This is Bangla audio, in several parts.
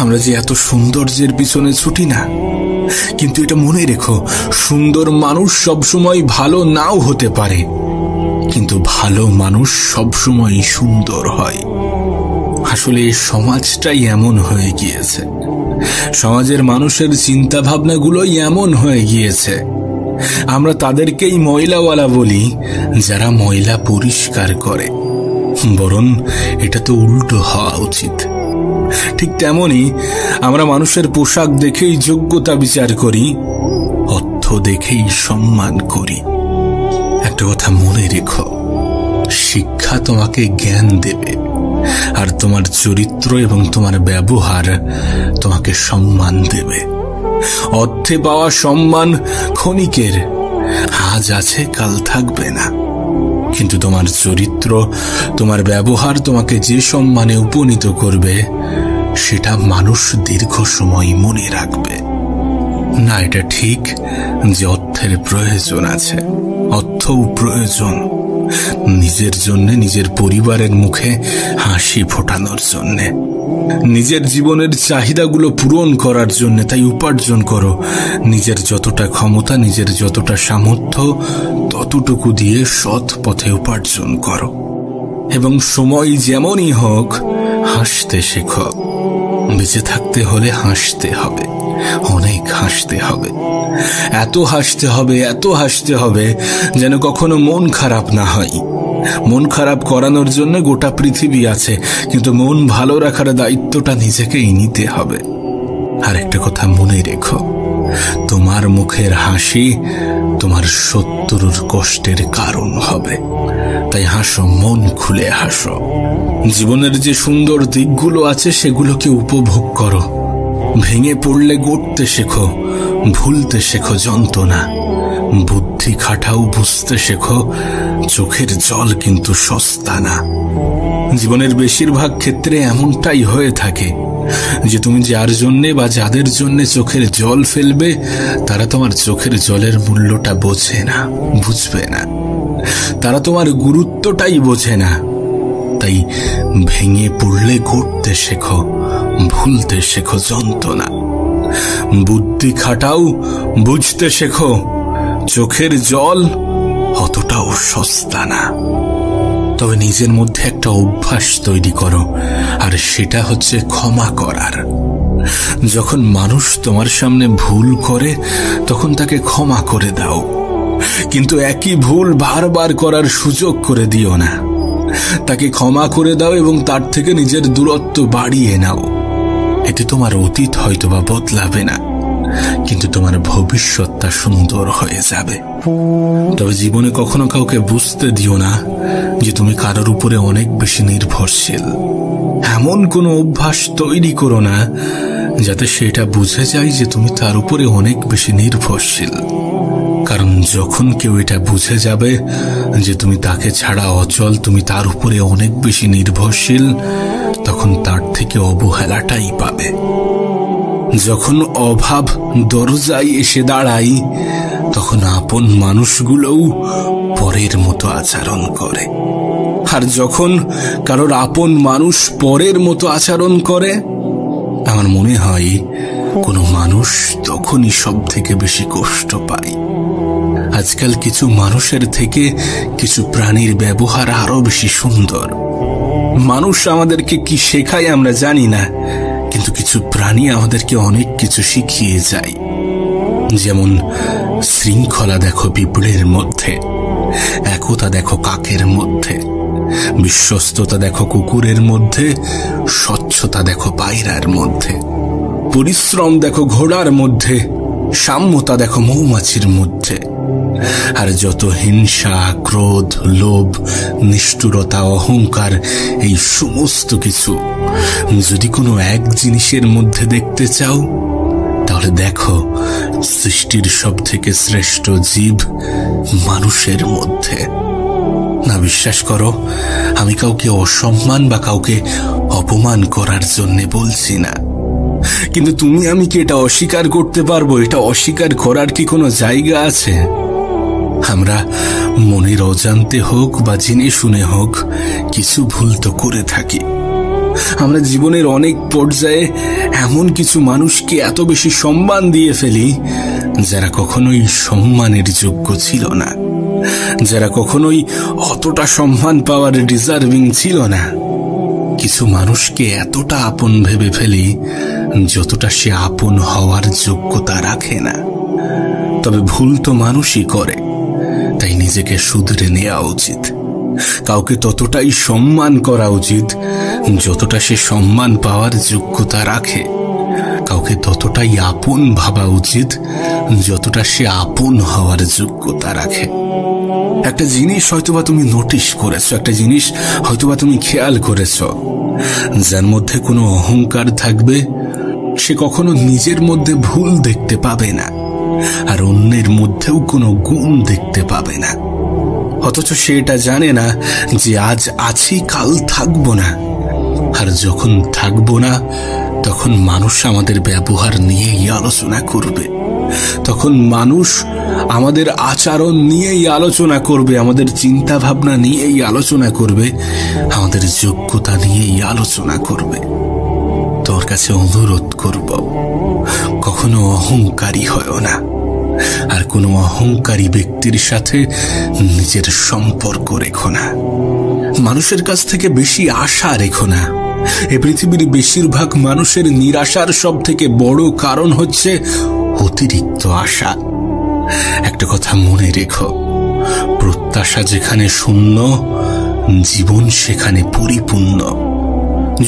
আমরা যে এত সৌন্দর্যের পিছনে ছুটি না, কিন্তু এটা মনে রেখো, সুন্দর মানুষ সবসময় ভালো নাও হতে পারে, কিন্তু ভালো মানুষ সবসময় সুন্দর হয়। আসলে এই সমাজটাই এমন হয়ে গিয়েছে, সমাজের মানুষের চিন্তা ভাবনাগুলোই এমন হয়ে গিয়েছে। আমরা তাদেরকেই ময়লাওয়ালা বলি যারা ময়লা পরিষ্কার করে, বরং এটা তো উল্টো হওয়া উচিত। ঠিক তেমনি আমরা মানুষের পোশাক দেখেই যোগ্যতা বিচার করি, অর্থ দেখেই সম্মান করি। একটা কথা মনে রেখো, শিক্ষা তোমাকে জ্ঞান দেবে, আর তোমার চরিত্র এবং তোমার ব্যবহার তোমাকে সম্মান দেবে। অর্থে পাওয়া সম্মান ক্ষণিকের, আজ আছে কাল থাকবে না, কিন্তু তোমার চরিত্র, তোমার ব্যবহার তোমাকে যে সম্মানে উপনীত করবে সেটা মানুষ দীর্ঘ সময় মনে রাখবে। না, এটা ঠিক যে অর্থের প্রয়োজন আছে, অর্থও প্রয়োজন নিজের জন্য, নিজের পরিবারের মুখে হাসি ফোটানোর জন্য, নিজের জীবনের চাহিদাগুলো পূরণ করার জন্য। তাই উপার্জন করো, নিজের যতটা ক্ষমতা, নিজের যতটা সামর্থ্য, ততটুকু দিয়ে সৎ পথে উপার্জন করো। এবং সময় যেমনই হোক, হাসতে শেখো। বেঁচে থাকতে হলে হাসতে হবে, অনেক হাসতে হবে, এত হাসতে হবে, এত হাসতে হবে যেন কখনো মন খারাপ না হয়। মন খারাপ করানোর জন্য গোটা পৃথিবী আছে, কিন্তু মন ভালো রাখার দায়িত্বটা নিজেকেই নিতে হবে। আর একটা কথা মনে রেখো, তোমার মুখের হাসি তোমার শত্রুর কষ্টের কারণ হবে। তাই হাসো, মন খুলে হাসো। জীবনের যে সুন্দর দিকগুলো আছে সেগুলোকে উপভোগ করো। ভেঙে পড়লে গড়তে শেখো, ভুলতে শেখো যন্ত্রণা। বুদ্ধি খাটাও, বুঝতে শেখো চোখের জল কিন্তু সস্তা না। জীবনের বেশিরভাগ ক্ষেত্রে এমনটাই হয়ে থাকে যে তুমি যার জন্যে বা যাদের জন্যে চোখের জল ফেলবে, তারা তোমার চোখের জলের মূল্যটা বোঝে না, বুঝবে না, তারা তোমার গুরুত্বটাই বোঝে না। তাই ভেঙে পড়লে গড়তে শেখো, ভুলতে শেখো যন্ত্রণা। বুদ্ধি খাটাও, বুঝতে শেখো চোখের জল অতটাও সস্তা না। তবে নিজের মধ্যে একটা অভ্যাস তৈরি করো, আর সেটা হচ্ছে ক্ষমা করার। যখন মানুষ তোমার সামনে ভুল করে তখন তাকে ক্ষমা করে দাও, কিন্তু একই ভুল বারবার করার সুযোগ করে দিও না। তাকে ক্ষমা করে দাও এবং তার থেকে নিজের দূরত্ব বাড়িয়ে নাও। এতে তোমার অতীত হয়তোবা বদলাবে না, কিন্তু তোমার ভবিষ্যৎটা সুন্দর হয়ে যাবে। তবে জীবনে কখনো কাউকে বুঝতে দিও না যে তুমি কারোর উপরে অনেক বেশি নির্ভরশীল। এমন কোনো অভ্যাস তৈরি করো না যাতে সেটা বুঝে যায় যে তুমি তার উপরে অনেক বেশি নির্ভরশীল। কারণ যখন কেউ এটা বুঝে যাবে যে তুমি তাকে ছাড়া অচল, তুমি তার উপরে অনেক বেশি নির্ভরশীল, তখন তার থেকে অবহেলাটাই পাবে। যখন অভাব দরজায় এসে দাঁড়ায়, তখন আপন মানুষগুলোও পরের মতো আচরণ করে। আর যখন কারোর আপন মানুষ পরের মতো আচরণ করে, আমার মনে হয় কোনো মানুষ তখনই সব থেকে বেশি কষ্ট পায়। আজকাল কিছু মানুষের থেকে কিছু প্রাণীর ব্যবহার আরো বেশি সুন্দর। মানুষ আমাদেরকে কি শেখায় আমরা জানি না, কিন্তু কিছু প্রাণী আমাদেরকে অনেক কিছু শিখিয়ে যায়। যেমন শৃঙ্খলা দেখো পিঁপড়ের মধ্যে, একতা দেখো কাকের মধ্যে, বিশ্বস্ততা দেখো কুকুরের মধ্যে, স্বচ্ছতা দেখো পায়রার মধ্যে, পরিশ্রম দেখো ঘোড়ার মধ্যে, সাম্যতা দেখো মৌমাছির মধ্যে। আর যত হিংসা, ক্রোধ, লোভ, নিষ্ঠুরতা, অহংকার, এই সমস্ত কিছু যদি কোনো এক জিনিসের মধ্যে দেখতে চাও, তাহলে দেখো সৃষ্টির সব থেকে শ্রেষ্ঠ জীব মানুষের মধ্যে। না, বিশ্বাস করো, আমি কাউকে অসম্মান বা কাউকে অপমান করার জন্য বলছি না, কিন্তু তুমি আমি কি এটা অস্বীকার করতে পারবো? এটা অস্বীকার করার কি কোনো জায়গা আছে? আমরা মনের অজান্তে হোক বা জেনে শুনে হোক কিছু ভুল তো করে থাকি। আমরা জীবনের অনেক পর্যায়ে এমন কিছু মানুষকে এত বেশি সম্মান দিয়ে ফেলি যারা কখনোই সম্মানের যোগ্য ছিল না, যারা কখনোই অতটা সম্মান পাওয়ার ডিজার্ভিং ছিল না। কিছু মানুষকে এতটা আপন ভেবে ফেলি যতটা সে আপন হওয়ার যোগ্যতা রাখে না। তবে ভুল তো মানুষই করে, তাই নিজেকে শুধরে নেওয়া উচিত। কাউকে ততটাই সম্মান করা উচিত যতটা সে সম্মান পাওয়ার যোগ্যতা রাখে। কাউকে ততটাই আপন ভাবা উচিত যতটা সে আপন হওয়ার যোগ্যতা রাখে। একটা জিনিস হয়তোবা তুমি নোটিশ করেছো, একটা জিনিস হয়তোবা তুমি খেয়াল করেছো, যার মধ্যে কোনো অহংকার থাকবে সে কখনো নিজের মধ্যে ভুল দেখতে পাবে না, আর অন্যের মধ্যেও কোনো গুণ দেখতে পাবে না। অথচ সে এটা জানে না যে আজ আছি, কাল থাকবো না। আর যখন থাকবো না তখন মানুষ আমাদের ব্যবহার নিয়েই আলোচনা করবে, তখন মানুষ আমাদের আচরণ নিয়েই আলোচনা করবে, আমাদের চিন্তা ভাবনা নিয়েই আলোচনা করবে, আমাদের যোগ্যতা নিয়েই আলোচনা করবে। তোর কাছে অনুরোধ করব, কখনো অহংকারী হয়ো না, আর কোনো অহংকারী ব্যক্তির সাথে নিজের সম্পর্ক রেখো না। মানুষের কাছ থেকে বেশি আশা রেখো না। এই পৃথিবীর বেশিরভাগ মানুষের নিরাশার সব থেকে বড় কারণ হচ্ছে অতিরিক্ত আশা। একটা কথা মনে রেখো, প্রত্যাশা যেখানে শূন্য, জীবন সেখানে পরিপূর্ণ।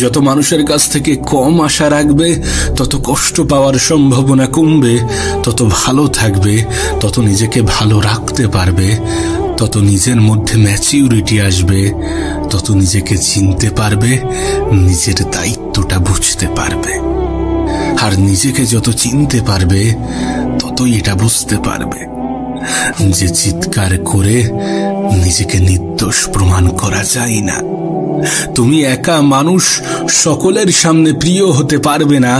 যত মানুষের কাছ থেকে কম আশা রাখবে তত কষ্ট পাওয়ার সম্ভাবনা কমবে, তত ভালো থাকবে, তত নিজেকে ভালো রাখতে পারবে, তত নিজের মধ্যে ম্যাচিউরিটি আসবে, তত নিজেকে চিনতে পারবে, নিজের দায়িত্বটা বুঝতে পারবে। আর নিজেকে যত চিনতে পারবে ততই এটা বুঝতে পারবে যে চিৎকার করে নিজেকে নির্দোষ প্রমাণ করা যায় না। তুমি একা মানুষ সকলের সামনে প্রিয় হতে পারবে না,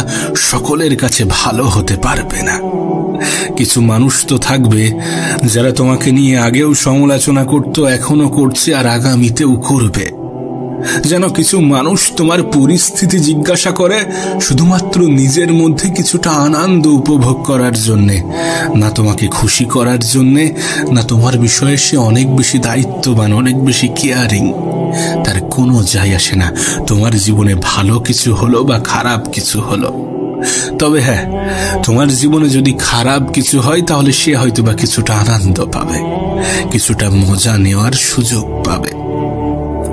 সকলের কাছে ভালো হতে পারবে না। কিছু মানুষ তো থাকবে যারা তোমাকে নিয়ে আগেও সমালোচনা করত, এখনো করছে, আর আগামীতেও করবে। যেন কিছু মানুষ তোমার পরিস্থিতি জিজ্ঞাসা করে শুধুমাত্র নিজের মধ্যে কিছুটা আনন্দ উপভোগ করার জন্যে, না তোমাকে খুশি করার জন্যে, না তোমার বিষয়ে সে অনেক বেশি দায়িত্ববান, অনেক বেশি কেয়ারিং। তার কোনো যায় আসে না তোমার জীবনে ভালো কিছু হলো বা খারাপ কিছু হলো। তবে হ্যাঁ, তোমার জীবনে যদি খারাপ কিছু হয় তাহলে সে হয়তোবা কিছুটা আনন্দ পাবে, কিছুটা মজা নেওয়ার সুযোগ পাবে।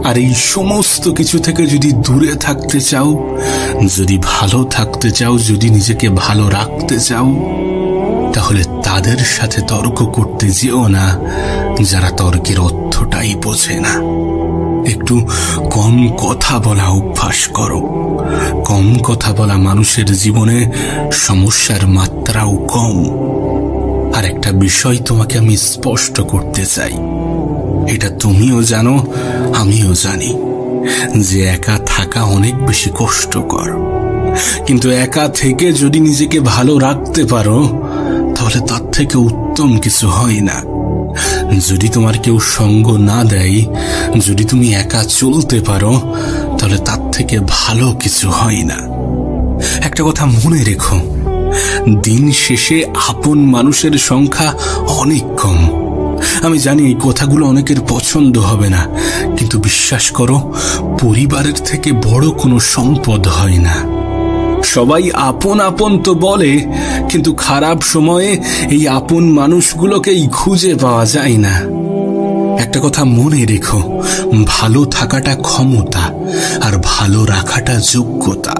আর এই সমস্ত কিছু থেকে যদি দূরে থাকতে চাও, যদি ভালো থাকতে চাও, যদি নিজেকে ভালো রাখতে চাও, তাহলে তাদের সাথে তর্ক করতে যেও না যারা তর্কের অর্থটাই বোঝে না। একটু কম কথা বলা অভ্যাস করো। কম কথা বলা মানুষের জীবনে সমস্যার মাত্রাও কম। আর একটা বিষয় তোমাকে আমি স্পষ্ট করতে চাই, এটা তুমিও জানো, আমিও জানি, যে একা থাকা অনেক বেশি কষ্টকর। কিন্তু একা থেকে যদি নিজেকে ভালো রাখতে পারো তাহলে তার থেকে উত্তম কিছু হয় না। যদি তোমার কেউ সঙ্গ না দেয়, যদি তুমি একা চলতে পারো, তাহলে তার থেকে ভালো কিছু হয় না। একটা কথা মনে রেখো, দিন শেষে আপন মানুষের সংখ্যা অনেক কম। আমি জানি এই কথাগুলো অনেকের পছন্দ হবে না, কিন্তু বিশ্বাস করো, পরিবারের থেকে বড় কোনো সম্পদ হয় না। সবাই আপন আপন তো বলে, কিন্তু খারাপ সময়ে এই আপন মানুষগুলোকেই খুঁজে পাওয়া যায় না। একটা কথা মনে রেখো, ভালো থাকাটা ক্ষমতা, আর ভালো রাখাটা যোগ্যতা।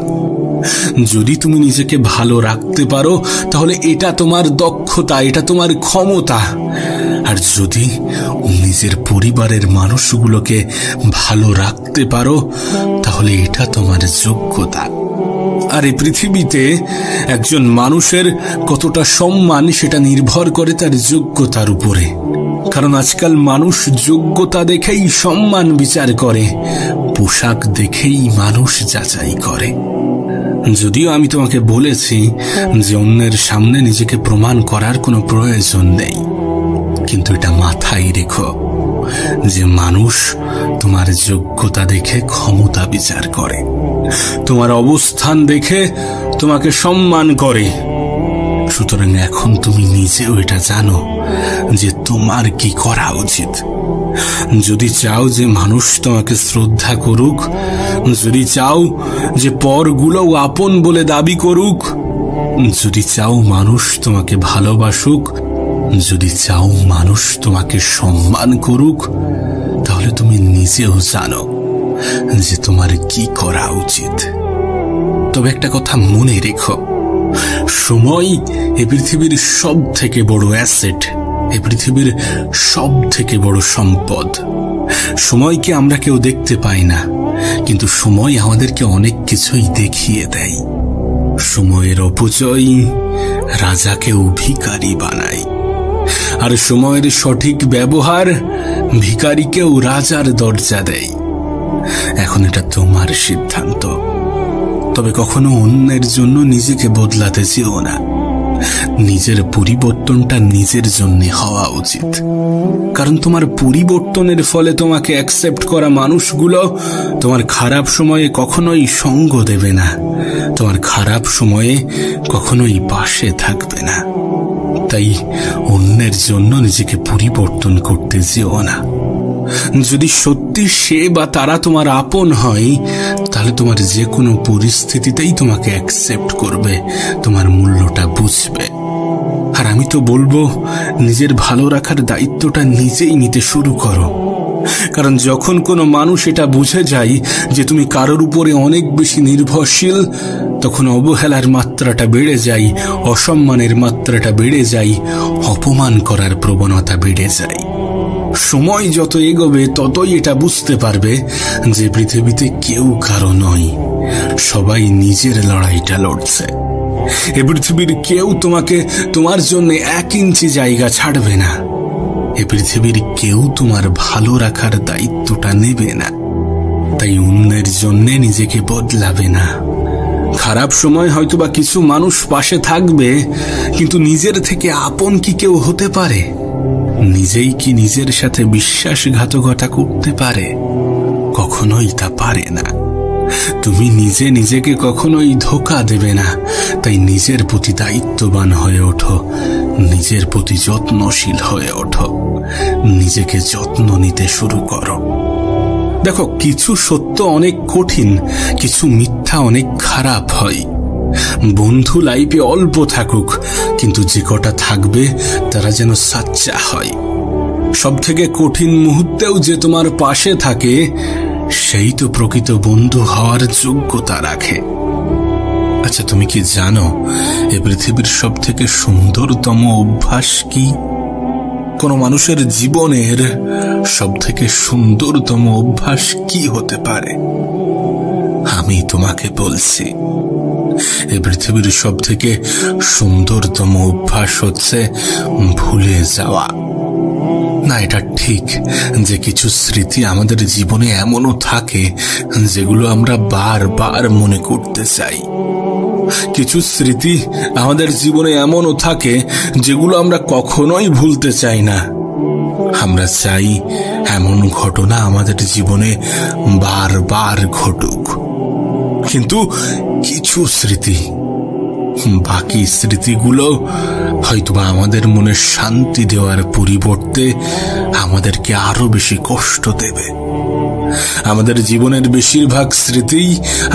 যদি তুমি নিজেকে ভালো রাখতে পারো তাহলে এটা তোমার দক্ষতা, এটা তোমার ক্ষমতা। আর যদি নিজের পরিবারের মানুষগুলোকে ভালো রাখতে পারো তাহলে এটা তোমার যোগ্যতা। আর এই পৃথিবীতে একজন মানুষের কতটা সম্মান সেটা নির্ভর করে তার যোগ্যতার উপরে। কারণ আজকাল মানুষ যোগ্যতা দেখেই সম্মান বিচার করে, পোশাক দেখেই মানুষ যাচাই করে। যদিও আমি তোমাকে বলেছি যে অন্যের সামনে নিজেকে প্রমাণ করার কোনো প্রয়োজন নেই, কিন্তু এটা মাথায় রেখো যে মানুষ তোমার যোগ্যতা দেখে ক্ষমতা বিচার করে। তোমার অবস্থান দেখে তোমাকে সম্মান করে। সুতরাং এখন তুমি নিজেও এটা জানো যে তোমার কি করা উচিত। যদি চাও যে মানুষ তোমাকে শ্রদ্ধা করুক, যদি চাও যে পরগুলোও আপন বলে দাবি করুক, যদি চাও মানুষ তোমাকে ভালোবাসুক, যদি চাও মানুষ তোমাকে সম্মান করুক, তাহলে তুমি নিজেও জানো যে তোমার কি করা উচিত। তবে একটা কথা মনে রেখো, সময় এ পৃথিবীর সব থেকে বড় অ্যাসেট, এ পৃথিবীর সব থেকে বড় সম্পদ। সময়কে আমরা কেউ দেখতে পাই না, কিন্তু সময় আমাদেরকে অনেক কিছুই দেখিয়ে দেয়। সময়ের অপচয় রাজাকেও ভিখারি বানায়, আর সময়ের সঠিক ব্যবহার ভিখারিকেও রাজার দরজা দেয়। এখন এটা তোমার সিদ্ধান্ত। তবে কখনো অন্যের জন্য নিজেকে বদলাতে চেও না। নিজের পরিবর্তনটা নিজের জন্য হওয়া উচিত, কারণ তোমার পরিবর্তনের ফলে তোমাকে অ্যাকসেপ্ট করা মানুষগুলো তোমার খারাপ সময়ে কখনোই সঙ্গ দেবে না, তোমার খারাপ সময়ে কখনোই পাশে থাকবে না। তাই অন্যের জন্য নিজেকে পরিবর্তন করতে যেও না। যদি সত্যি সে বা তারা তোমার আপন হয়, তাহলে তোমার যে কোনো পরিস্থিতিতেই তোমাকে অ্যাকসেপ্ট করবে, তোমার মূল্যটা বুঝবে। আর আমি তো বলবো, নিজের ভালো রাখার দায়িত্বটা নিজেই নিতে শুরু করো। কারণ যখন কোনো মানুষ এটা বুঝে যায় যে তুমি কারোর উপরে অনেক বেশি নির্ভরশীল, তখন অবহেলার মাত্রাটা বেড়ে যায়, অসম্মানের মাত্রাটা বেড়ে যায়, অপমান করার প্রবণতা বেড়ে যায়। সময় যত এগোবে ততই এটা বুঝতে পারবে যে পৃথিবীতে কেউ কারো নয়, সবাই নিজের লড়াইটা লড়ছে। এ পৃথিবীর কেউ তোমাকে তোমার জন্য 1 ইঞ্চি জায়গা ছাড়বে না। এ পৃথিবীর কেউ তোমার ভালো রাখার দায়িত্বটা নেবে না। তাই অন্যের জন্য নিজেকে বদলাবে না। খারাপ সময় হয়তোবা কিছু মানুষ পাশে থাকবে, কিন্তু নিজের থেকে আপন কি কেউ হতে পারে? নিজেই কি নিজের সাথে বিশ্বাসঘাতকতা করতে পারে? কখনোই তা পারে না। তুমি নিজে নিজেকে কখনোই ধোঁকা দেবে না। তাই নিজের প্রতি দায়িত্ববান হয়ে ওঠো, নিজের প্রতি যত্নশীল হয়ে ওঠো, নিজেকে যত্ন নিতে শুরু করো। দেখো, কিছু সত্য অনেক কঠিন, কিছু মিথ্যা অনেক খারাপ হয়। বন্ধু লাইফে অল্প থাকুক, কিন্তু যে কটা থাকবে তারা যেন সাচ্চা হয়। সব থেকে কঠিন মুহূর্তেও যে তোমার পাশে থাকে, সেই তো প্রকৃত বন্ধু হওয়ার যোগ্যতা রাখে। আচ্ছা, তুমি কি জানো এ পৃথিবীর সব থেকে সুন্দরতম অভ্যাস কি? কোন মানুষের জীবনের সব থেকে সুন্দরতম অভ্যাস কি হতে পারে? আমি তোমাকে বলছি, এ পৃথিবীর সব থেকে সুন্দরতম অভ্যাস হচ্ছে ভুলে যাওয়া। না, এটা ঠিক যে কিছু স্মৃতি আমাদের জীবনে এমনও থাকে যেগুলো আমরা বারবার মনে করতে চাই। কিছু স্মৃতি আমাদের জীবনে এমনও থাকে যেগুলো আমরা কখনোই ভুলতে চাই না। আমরা চাই এমন ঘটনা আমাদের জীবনে বারবার ঘটুক। কিন্তু কিছু স্মৃতি, বাকি স্মৃতিগুলো হয়তোবা আমাদের মনে শান্তি দেওয়ার পরিবর্তে আমাদেরকে আরো বেশি কষ্ট দেবে। আমাদের জীবনের বেশিরভাগ স্মৃতিই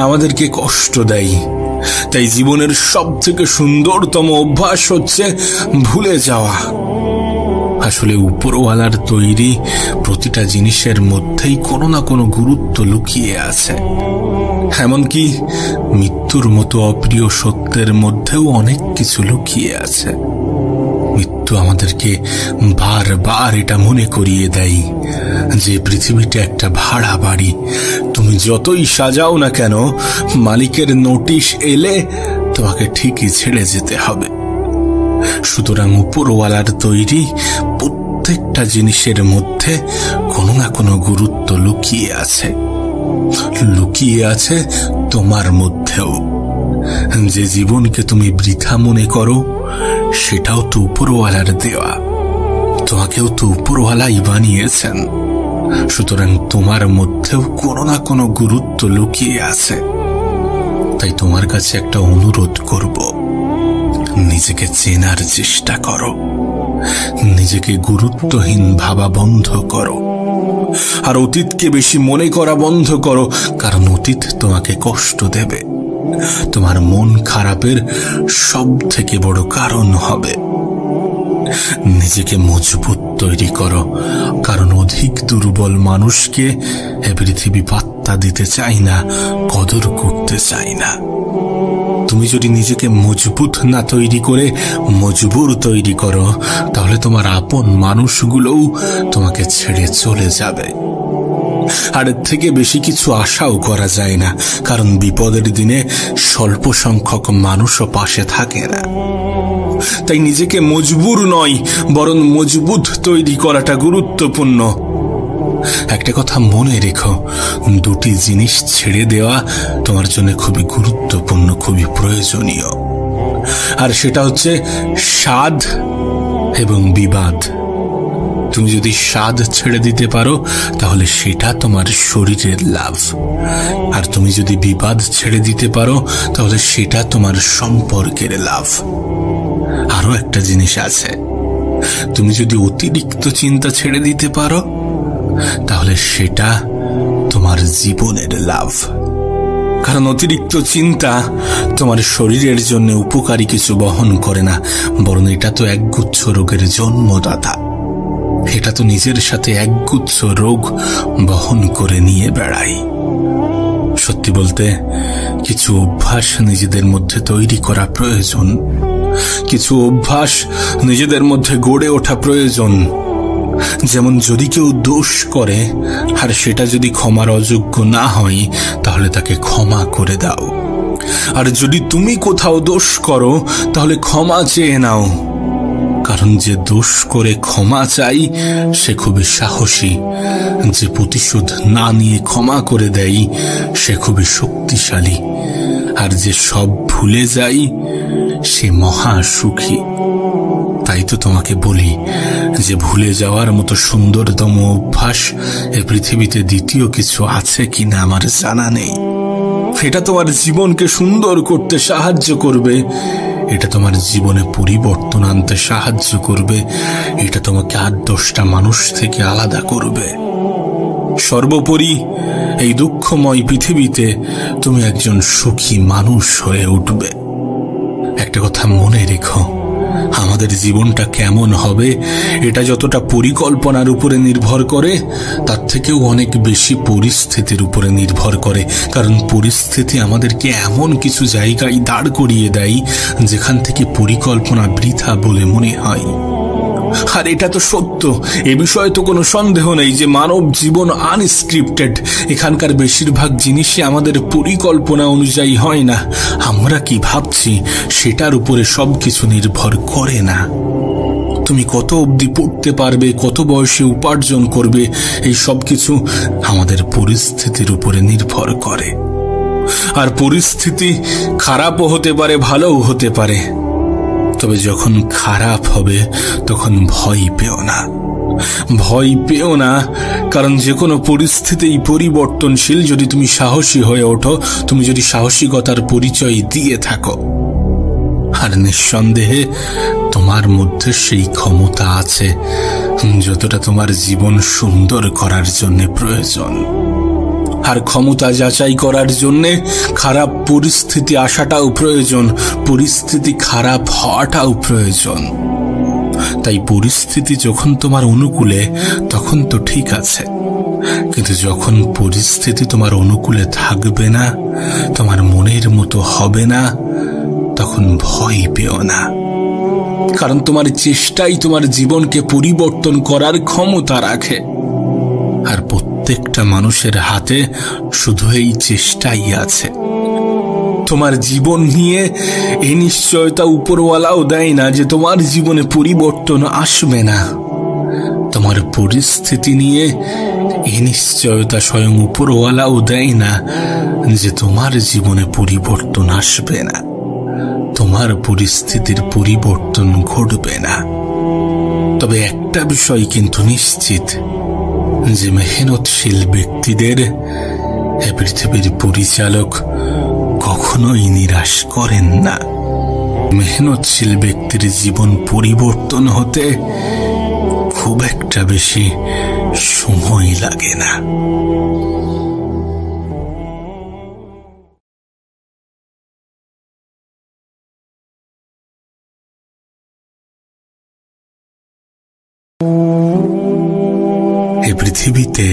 আমাদেরকে কষ্ট দেয়। তাই জীবনের সব থেকে সুন্দরতম অভ্যাস হচ্ছে ভুলে যাওয়া। আসলে উপরওয়ালার তৈরি প্রতিটা জিনিসের মধ্যেই কোনো না কোনো গুরুত্ব লুকিয়ে আছে। এমনকি মৃত্যুর মতো অপ্রিয় সত্যের মধ্যেও অনেক কিছু লুকিয়ে আছে। মৃত্যু আমাদেরকে বারবার এটা মনে করিয়ে দেয় যে পৃথিবীটা একটা ভাড়া বাড়ি। তুমি যতই সাজাও না কেন, মালিকের নোটিশ এলে তোমাকে ঠিকই ছেড়ে যেতে হবে। সুতরাং উপরওয়ালার তৈরি প্রত্যেকটা জিনিসের মধ্যে কোনো না কোনো গুরুত্ব লুকিয়ে আছে, লুকিয়ে আছে তোমার মধ্যেও। যে জীবনকে তুমি বৃথা মনে করো, সেটাও তো উপরওয়ালার দেওয়া। তোমাকেও তো উপরওয়ালাই বানিয়েছেন। সুতরাং তোমার মধ্যেও কোনো না কোনো গুরুত্ব লুকিয়ে আছে। তাই তোমার কাছে একটা অনুরোধ করব, নিজেকে চেনার চেষ্টা করো, নিজেকে গুরুত্বহীন ভাবা বন্ধ করো, আর অতীতকে বেশি মনে করা বন্ধ করো, কারণ অতীত তোমাকে কষ্ট দেবে, তোমার মন খারাপের সব থেকে বড় কারণ হবে। নিজেকে মজবুত তৈরি করো, কারণ অধিক দুর্বল মানুষকে এ পৃথিবী পাত্তা দিতে চায় না, কদর করতে চায় না। তুমি যদি নিজেকে মজবুত না তৈরি করে মজবুর তৈরি করো, তাহলে তোমার আপন মানুষগুলোও তোমাকে ছেড়ে চলে যাবে। আর এর থেকে বেশি কিছু আশাও করা যায় না, কারণ বিপদের দিনে স্বল্প সংখ্যক মানুষও পাশে থাকে না। তাই নিজেকে মজবুর নয়, বরং মজবুত তৈরি করাটা গুরুত্বপূর্ণ। একটা কথা মনে রেখো, দুটি জিনিস ছেড়ে দেওয়া তোমার জন্য খুবই গুরুত্বপূর্ণ, খুবই প্রয়োজনীয়। আর সেটা হচ্ছে স্বাদ এবং বিবাদ। তুমি যদি স্বাদ ছেড়ে দিতে পারো, তাহলে সেটা তোমার শরীরের লাভ। আর তুমি যদি বিবাদ ছেড়ে দিতে পারো, তাহলে সেটা তোমার সম্পর্কের লাভ। আরো একটা জিনিস আছে, তুমি যদি অতিরিক্ত চিন্তা ছেড়ে দিতে পারো, তাহলে সেটা তোমার জীবনের লাভ। কারণ অতিরিক্ত চিন্তা তোমার শরীরের জন্য উপকারী কিছু বহন করে না, বরং এটা তো একগুচ্ছ রোগের জন্মদাতা। এটা তো নিজের সাথে একগুচ্ছ রোগ বহন করে নিয়ে বেড়ায়। সত্যি বলতে, কিছু অভ্যাস নিজেদের মধ্যে তৈরি করা প্রয়োজন, কিছু অভ্যাস নিজেদের মধ্যে গড়ে ওঠা প্রয়োজন। যেমন যদি কেউ দোষ করে আর সেটা যদি ক্ষমার অযোগ্য না হয়, তাহলে তাকে ক্ষমা করে দাও। আর যদি তুমি কোথাও দোষ করো, তাহলে ক্ষমা চেয়ে নাও। কারণ যে দোষ করে ক্ষমা চাই সে খুবই সাহসী, যে প্রতিশোধ না নিয়ে ক্ষমা করে দেয় সে খুবই শক্তিশালী, আর যে সব ভুলে যায় সে মহা সুখী। তাই তো তোমাকে বলি যে ভুলে যাওয়ার মতো সুন্দরতম অভ্যাস এই পৃথিবীতে দ্বিতীয় কিছু আছে কিনা আমার জানা নেই। এটা তোমার জীবনকে সুন্দর করতে সাহায্য করবে, এটা তোমার জীবনে পরিবর্তন আনতে সাহায্য করবে, এটা তোমাকে 8-10টা মানুষ থেকে আলাদা করবে। সর্বোপরি এই দুঃখময় পৃথিবীতে তুমি একজন সুখী মানুষ হয়ে উঠবে। একটা কথা মনে রেখো, আমাদের জীবনটা কেমন হবে এটা যতটা পরিকল্পনার উপরে নির্ভর করে, তার থেকেও অনেক বেশি পরিস্থিতির উপরে নির্ভর করে। কারণ পরিস্থিতি আমাদেরকে এমন কিছু জায়গায় দাঁড় করিয়ে দেয় যেখান থেকে পরিকল্পনা বৃথা বলে মনে হয়। আর এটা তো সত্য, এ বিষয়ে তো কোনো সন্দেহ নেই যে মানব জীবন আনস্ক্রিপ্টেড। এখানকার বেশিরভাগ জিনিসই আমাদের পরিকল্পনা অনুযায়ী হয় না। আমরা কি ভাবছি সেটার উপরে সবকিছু নির্ভর করে না। তুমি কত অবধি পড়তে পারবে, কত বয়সে উপার্জন করবে, এই সব কিছু আমাদের পরিস্থিতির উপরে নির্ভর করে। আর পরিস্থিতি খারাপও হতে পারে, ভালোও হতে পারে। তবে যখন খারাপ হবে তখন ভয় পেও না, ভয় পেও না, কারণ যে কোনো পরিস্থিতিই পরিবর্তনশীল। যদি তুমি সাহসী হয়ে ওঠো, তুমি যদি সাহসিকতার পরিচয় দিয়ে থাকো, আর নিঃসন্দেহে তোমার মধ্যে সেই ক্ষমতা আছে যতটা তোমার জীবন সুন্দর করার জন্য প্রয়োজন। আর ক্ষমতা যাচাই করার জন্য খারাপ পরিস্থিতি আসাটাও প্রয়োজন, পরিস্থিতি খারাপ হওয়াটাও প্রয়োজন। তাই পরিস্থিতি যখন তোমার অনুকূলে তখন তো ঠিক আছে, কিন্তু যখন পরিস্থিতি তোমার অনুকূলে থাকবে না, তোমার মনের মতো হবে না, তখন ভয় পেও না। কারণ তোমার চেষ্টাই তোমার জীবনকে পরিবর্তন করার ক্ষমতা রাখে। আর প্রত্যেকটা মানুষের হাতে শুধু এই চেষ্টাই আছে। তোমার জীবন নিয়ে এই নিশ্চয়তা উপরওয়ালাও দেয় না যে তোমার জীবনে পরিবর্তন আসবে না। তোমার পরিস্থিতি নিয়ে এই নিশ্চয়তা স্বয়ং উপরওয়ালাও দেয় না যে তোমার জীবনে পরিবর্তন আসবে না, তোমার পরিস্থিতির পরিবর্তন ঘটবে না। তবে একটা বিষয় কিন্তু নিশ্চিত, যে মেহনতশীল ব্যক্তিদের এ পৃথিবীর পরিচালক কখনো কখনোই নিরাশ করেন না। মেহনতশীল ব্যক্তির জীবন পরিবর্তন হতে খুব একটা বেশি সময় লাগে না। এই পৃথিবীতে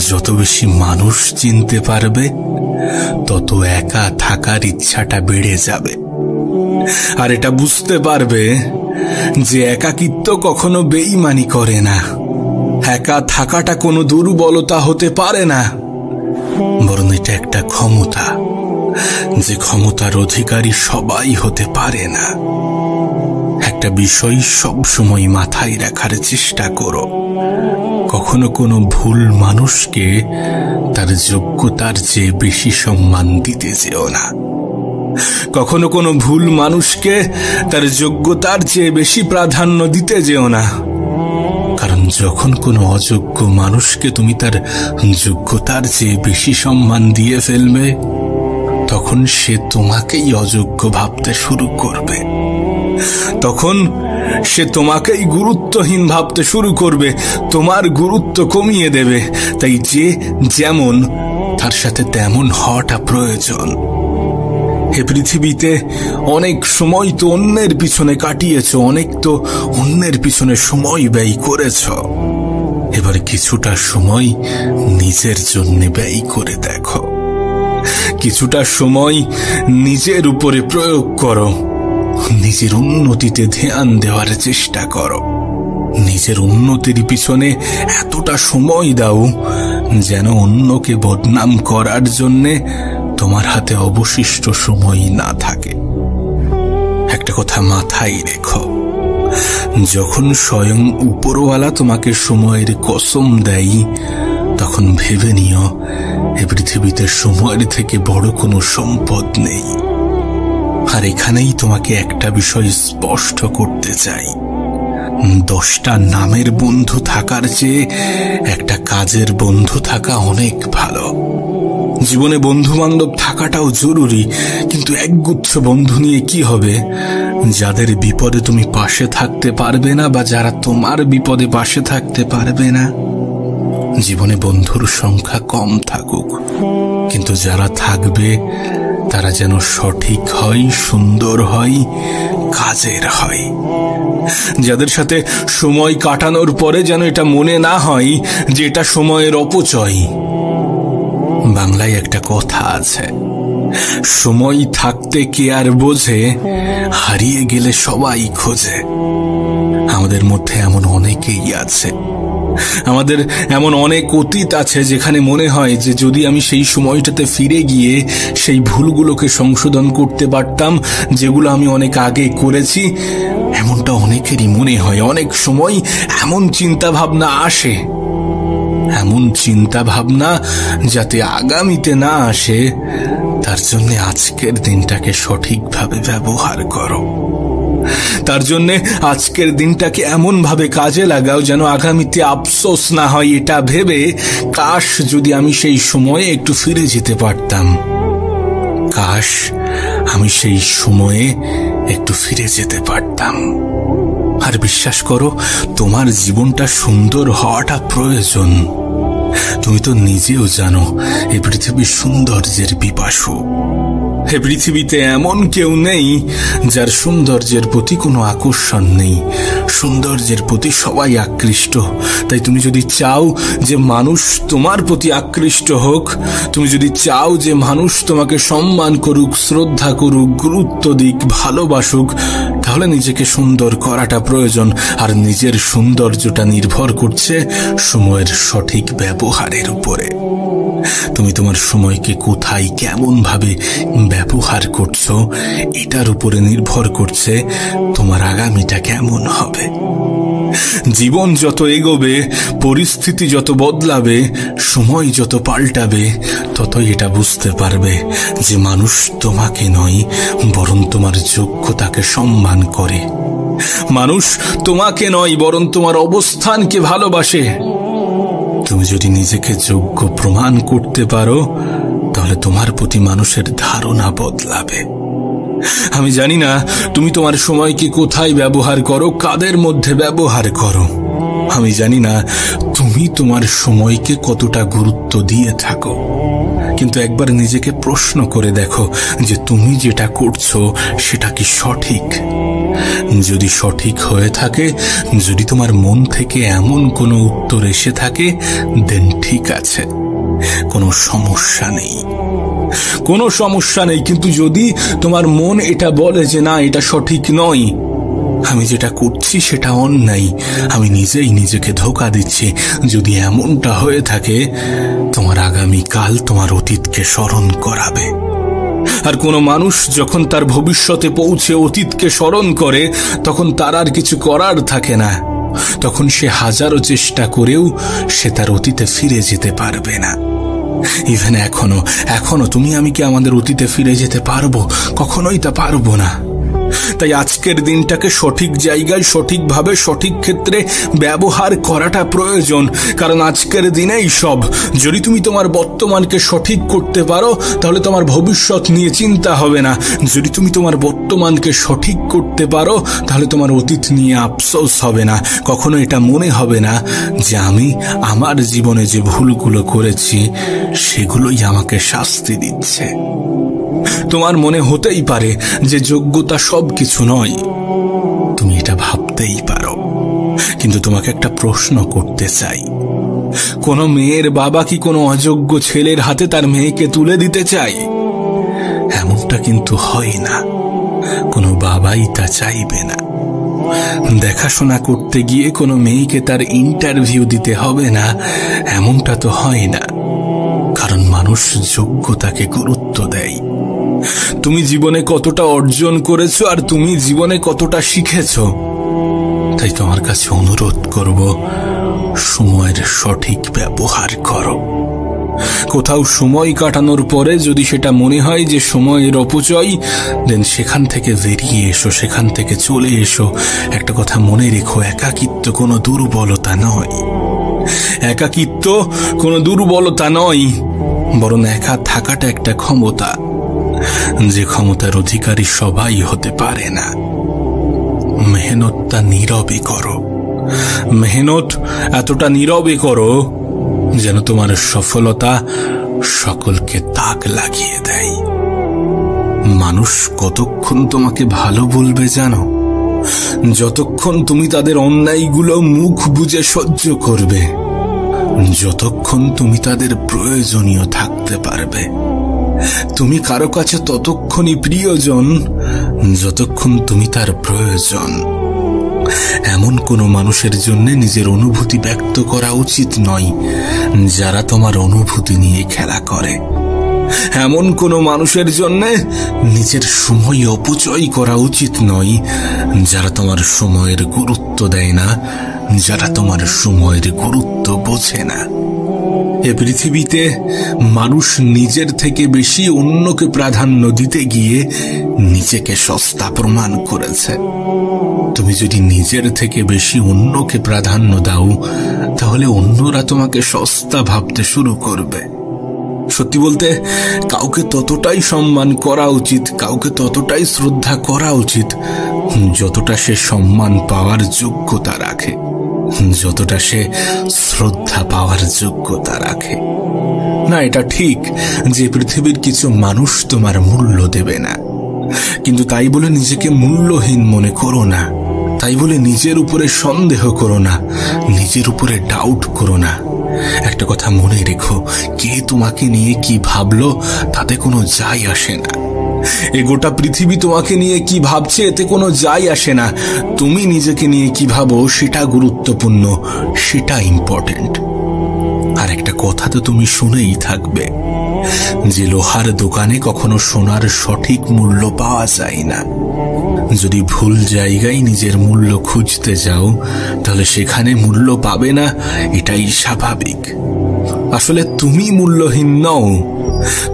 যত বেশি মানুষ চিনতে পারবে তত একা থাকার ইচ্ছাটা বেড়ে যাবে। আর এটা বুঝতে পারবে যে একাকিত্ব কখনো বেঈমানি করে না, একা থাকাটা কোনো দুর্বলতা হতে পারে না, বরং এটা একটা ক্ষমতা, যে ক্ষমতার অধিকারী সবাই হতে পারে না। একটা বিষয় সব সময় মাথায় রাখার চেষ্টা করো, কখনো কোনো ভুল মানুষকে তার যোগ্যতার চেয়ে বেশি সম্মান দিতে যেও না। কখনো কোনো ভুল মানুষকে তার যোগ্যতার চেয়ে বেশি প্রাধান্য দিতে যেও না। কারণ যখন কোনো অযোগ্য মানুষকে তুমি তার যোগ্যতার চেয়ে বেশি সম্মান দিয়ে ফেলবে, তখন সে তোমাকেই অযোগ্য ভাবতে শুরু করবে। তখন সে তোমাকেই গুরুত্বহীন ভাবতে শুরু করবে, তোমার গুরুত্ব কমিয়ে দেবে। তাই যে যেমন তার সাথে তেমন হওয়াটা প্রয়োজন। এ পৃথিবীতে অনেক সময় তো অন্যের পিছনে কাটিয়েছ, অনেক তো অন্যের পিছনে সময় ব্যয় করেছ। এবার কিছুটা সময় নিজের জন্য ব্যয় করে দেখো, কিছুটা সময় নিজের উপরে প্রয়োগ করো, নিজের উন্নতিতে ধ্যান দেওয়ার চেষ্টা করো। নিজের উন্নতির পিছনে এতটা সময় দাও যেন অন্যকে বদনাম করার জন্যে তোমার হাতে অবশিষ্ট সময় না থাকে। একটা কথা মাথায় রেখো, যখন স্বয়ং উপরওয়ালা তোমাকে সময়ের কসম দেয়, তখন ভেবে নিও এ পৃথিবীতে সময়ের থেকে বড় কোনো সম্পদ নেই। আর এখানেই তোমাকে একটা বিষয় স্পষ্ট করতে চাই, 10টা নামের বন্ধু থাকার চেয়ে একটা কাজের বন্ধু থাকা অনেক ভালো। জীবনে বন্ধু বান্ধব থাকাটাও জরুরি, কিন্তু একগুচ্ছ বন্ধু নিয়ে কি হবে যাদের বিপদে তুমি পাশে থাকতে পারবে না, বা যারা তোমার বিপদে পাশে থাকতে পারবে না। জীবনে বন্ধুর সংখ্যা কম থাকুক, কিন্তু যারা থাকবে তারা যেন সঠিক হয়, সুন্দর হয়, কাজের হয়। যাদের সাথে সময় কাটানোর পরে যেন এটা মনে না হয় যে এটা সময়ের অপচয়। বাংলায় একটা কথা আছে, সময় থাকতে কে আর বোঝে, হারিয়ে গেলে সবাই খোঁজে। আমাদের মধ্যে এমন অনেকেই আছে, আমাদের এমন অনেক অতীত আছে যেখানে মনে হয় যে যদি আমি সেই সময়টাতে ফিরে গিয়ে সেই ভুলগুলোকে সংশোধন করতে পারতাম যেগুলো আমি অনেক আগে করেছি। এমনটা অনেকেরই মনে হয়। অনেক সময় এমন চিন্তা ভাবনা আসে, এমন চিন্তা ভাবনা যাতে আগামীতে না আসে, তার জন্য আজকের দিনটাকে সঠিকভাবে ব্যবহার করো। তার জন্য আজকের দিনটাকে এমন ভাবে কাজে লাগাও যেন আগামীতে আফসোস না হয় এটা ভেবে, কাশ যদি আমি সেই সময়ে একটু ফিরে যেতে পারতাম, কাশ আমি সেই সময়ে একটু ফিরে যেতে পারতাম। আর বিশ্বাস করো, তোমার জীবনটা সুন্দর হওয়াটা প্রয়োজন। তুমি তো নিজেও জানো এই পৃথিবীর সৌন্দর্যের পিপাসু। এ পৃথিবীতে এমন কেউ নেই যার সৌন্দর্যের প্রতি কোনো আকর্ষণ নেই। সৌন্দর্যের প্রতি সবাই আকৃষ্ট। তাই তুমি যদি চাও যে মানুষ তোমার প্রতি আকৃষ্ট হোক, তুমি যদি চাও যে মানুষ তোমাকে সম্মান করুক, শ্রদ্ধা করুক, গুরুত্ব দিক, ভালোবাসুক, তাহলে নিজেকে সুন্দর করাটা প্রয়োজন। আর নিজের সৌন্দর্যটা নির্ভর করছে সময়ের সঠিক ব্যবহারের উপরে। তুমি তোমার সময়কে কোথায় কেমন ভাবে ব্যবহার করছো, এটার উপরে নির্ভর করছে তোমার আগামীটা কেমন হবে। জীবন যত এগোবে, পরিস্থিতি যত বদলাবে, সময় যত পাল্টাবে, ততই এটা বুঝতে পারবে যে মানুষ তোমাকে নয় বরং তোমার যোগ্যতাকে সম্মান করে। মানুষ তোমাকে নয় বরং তোমার অবস্থানকে ভালোবাসে। তুমি যদি নিজেকে যোগ্য প্রমাণ করতে পারো, তাহলে তাহলে তোমার প্রতি মানুষের ধারণা বদলাবে। আমি জানি না তুমি তোমার সময়কে কোথায় ব্যবহার করো, কাদের মধ্যে ব্যবহার করো। আমি জানি না তুমি তোমার সময়কে কতটা গুরুত্ব দিয়ে থাকো, কিন্তু একবার নিজেকে প্রশ্ন করে দেখো যে তুমি যেটা করছো সেটা কি সঠিক। যদি সঠিক হয়ে থাকে, যদি তোমার মন থেকে এমন কোনো উত্তর এসে থাকে, দেন ঠিক আছে, কোনো সমস্যা নেই, কোনো সমস্যা নেই। কিন্তু যদি তোমার মন এটা বলে যে না, এটা সঠিক নয়, আমি যেটা করছি সেটা অন্যায়, আমি নিজেই নিজেকে ধোঁকা দিচ্ছি, যদি এমনটা হয়ে থাকে, তোমার আগামীকাল তোমার অতীতকে স্মরণ করাবে। আর কোনো মানুষ যখন তার ভবিষ্যতে পৌঁছে অতীতকে স্মরণ করে, তখন তার আর কিছু করার থাকে না। তখন সে হাজারো চেষ্টা করেও সে তার অতীতে ফিরে যেতে পারবে না। ইভেন এখনো তুমি আমি কি আমাদের অতীতে ফিরে যেতে পারবো? কখনোই তা পারবো না। তাই আজকের দিনটাকে সঠিক জায়গায়, সঠিকভাবে, সঠিক ক্ষেত্রে ব্যবহার করাটা প্রয়োজন। কারণ আজকের দিনেই সব। যদি তুমি তোমার বর্তমানকে সঠিক করতে পারো, তাহলে তোমার ভবিষ্যৎ নিয়ে চিন্তা হবে না। যদি তুমি তোমার বর্তমানকে সঠিক করতে পারো, তাহলে তোমার অতীত নিয়ে আফসোস হবে না। কখনো এটা মনে হবে না যে আমি আমার জীবনে যে ভুলগুলো করেছি সেগুলোই আমাকে শাস্তি দিচ্ছে। তোমার মনে হতেই পারে যে যোগ্যতা সবকিছু নয়, তুমি এটা ভাবতেই পারো। কিন্তু তোমাকে একটা প্রশ্ন করতে চাই, কোনো মেয়ের বাবা কি কোনো অযোগ্য ছেলের হাতে তার মেয়েকে তুলে দিতে চায়? এমনটা কিন্তু হয় না, কোনো বাবাই তা চাইবে না। দেখাশোনা করতে গিয়ে কোনো মেয়েকে তার ইন্টারভিউ দিতে হবে না, এমনটা তো হয় না। কারণ মানুষ যোগ্যতাকে গুরুত্ব দেয়। তুমি জীবনে কতটা অর্জন করেছো আর তুমি জীবনে কতটা শিখেছো। তাই তোমার কাছে অনুরোধ করব, সময়ের সঠিক ব্যবহার করো। কোথাও সময় কাটানোর পরে যদি সেটা মনে হয় যে সময়ের অপচয়, দেন সেখান থেকে বেরিয়ে এসো, সেখান থেকে চলে এসো। একটা কথা মনে রেখো, একাকিত্ব কোনো দুর্বলতা নয়। একাকিত্ব কোনো দুর্বলতা নয়, বরং একা থাকাটা একটা ক্ষমতা, যে ক্ষমতার অধিকারী সবাই হতে পারে না। মেহনতটা নীরবে করো, মেহনত এতটা নীরবে করো যেন তোমার সফলতা সকলকে তাক লাগিয়ে দেয়। মানুষ কতক্ষণ তোমাকে ভালো বলবে জানো? যতক্ষণ তুমি তাদের অন্যায়গুলো মুখ বুজে সহ্য করবে, যতক্ষণ তুমি তাদের প্রয়োজনীয় থাকতে পারবে। তুমি কারো কাছে ততক্ষণই প্রিয়জন যতক্ষণ তুমি তার প্রয়োজন। এমন কোনো মানুষের জন্য নিজের অনুভূতি ব্যক্ত করা উচিত নয় যারা তোমার অনুভূতি নিয়ে খেলা করে। এমন কোনো মানুষের জন্য নিজের সময় অপচয় করা উচিত নয় যারা তোমার সময়ের গুরুত্ব দেয় না, যারা তোমার সময়ের গুরুত্ব বোঝে না। এ পৃথিবীতে মানুষ নিজের থেকে বেশি অন্যকে প্রাধান্য দিতে গিয়ে নিজেকে সস্তা প্রমাণ করেছে। তুমি যদি নিজের থেকে বেশি অন্যকে প্রাধান্য দাও, তাহলে অন্যরা তোমাকে সস্তা ভাবতে শুরু করবে। সত্যি বলতে, কাউকে ততটাই সম্মান করা উচিত, কাউকে ততটাই শ্রদ্ধা করা উচিত যতটা সে সম্মান পাওয়ার যোগ্যতা রাখে, যতটা সে শ্রদ্ধা পাওয়ার যোগ্যতা রাখে। না, এটা ঠিক যে পৃথিবীর কিছু মানুষ তোমার মূল্য দেবে না, কিন্তু তাই বলে নিজেকে মূল্যহীন মনে করো না। তাই বলে নিজের উপরে সন্দেহ করো না, নিজের উপরে ডাউট করো না। একটা কথা মনে রেখো, কে তোমাকে নিয়ে কি ভাবলো তাতে কোনো যায় আসে না। এই গোটা পৃথিবী তোমাকে নিয়ে কি ভাবছে এতে কোনো যায় আসে না। তুমি নিজেকে নিয়ে কি ভাবো সেটা গুরুত্বপূর্ণ, সেটা ইম্পর্টেন্ট। আর একটা কথা তো তুমি শুনেই থাকবে যে লোহার দোকানে কখনো সোনার সঠিক মূল্য পাওয়া যায় না। যদি ভুল জায়গায় নিজের মূল্য খুঁজতে যাও, তাহলে সেখানে মূল্য পাবে না, এটাই স্বাভাবিক। আসলে তুমি মূল্যহীন নও,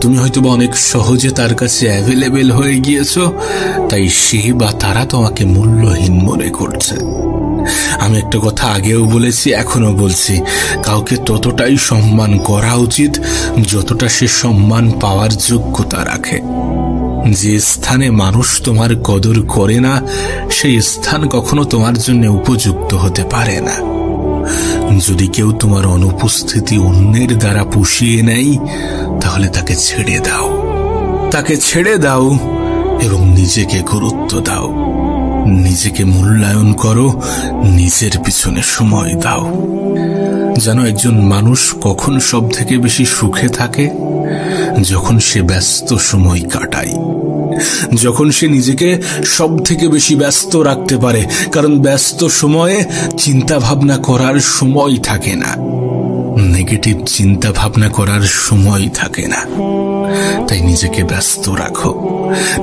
তুমি হয়তোবা অনেক সহজে তার কাছে অ্যাভেলেবেল হয়ে গিয়েছো, তাই সে বা তারা তোমাকে মূল্যহীন মনে করছে। আমি একটা কথা আগেও বলেছি, এখনো বলছি, কাউকে ততটাই সম্মান করা উচিত যতটা সে সম্মান পাওয়ার যোগ্যতা রাখে। যে স্থানে মানুষ তোমার কদর করে না, সেই স্থান কখনো তোমার জন্য উপযুক্ত হতে পারে না। যদি কেউ তোমার অনুপস্থিতি অন্যের দ্বারা পুষিয়ে নেয়, তাহলে তাকে ছেড়ে দাও। তাকে ছেড়ে দাও এবং নিজেকে গুরুত্ব দাও। নিজেকে মূল্যায়ন করো, নিজের পিছনে সময় দাও। জানো, একজন মানুষ কখন সব থেকে বেশি সুখে থাকে? যখন সে ব্যস্ত সময় কাটায়, যখন সে নিজেকে সব থেকে বেশি ব্যস্ত রাখতে পারে। কারণ ব্যস্ত সময়ে চিন্তা ভাবনা করার সময় থাকে না, নেগেটিভ চিন্তা ভাবনা করার সময় থাকে না। তাই নিজেকে ব্যস্ত রাখো।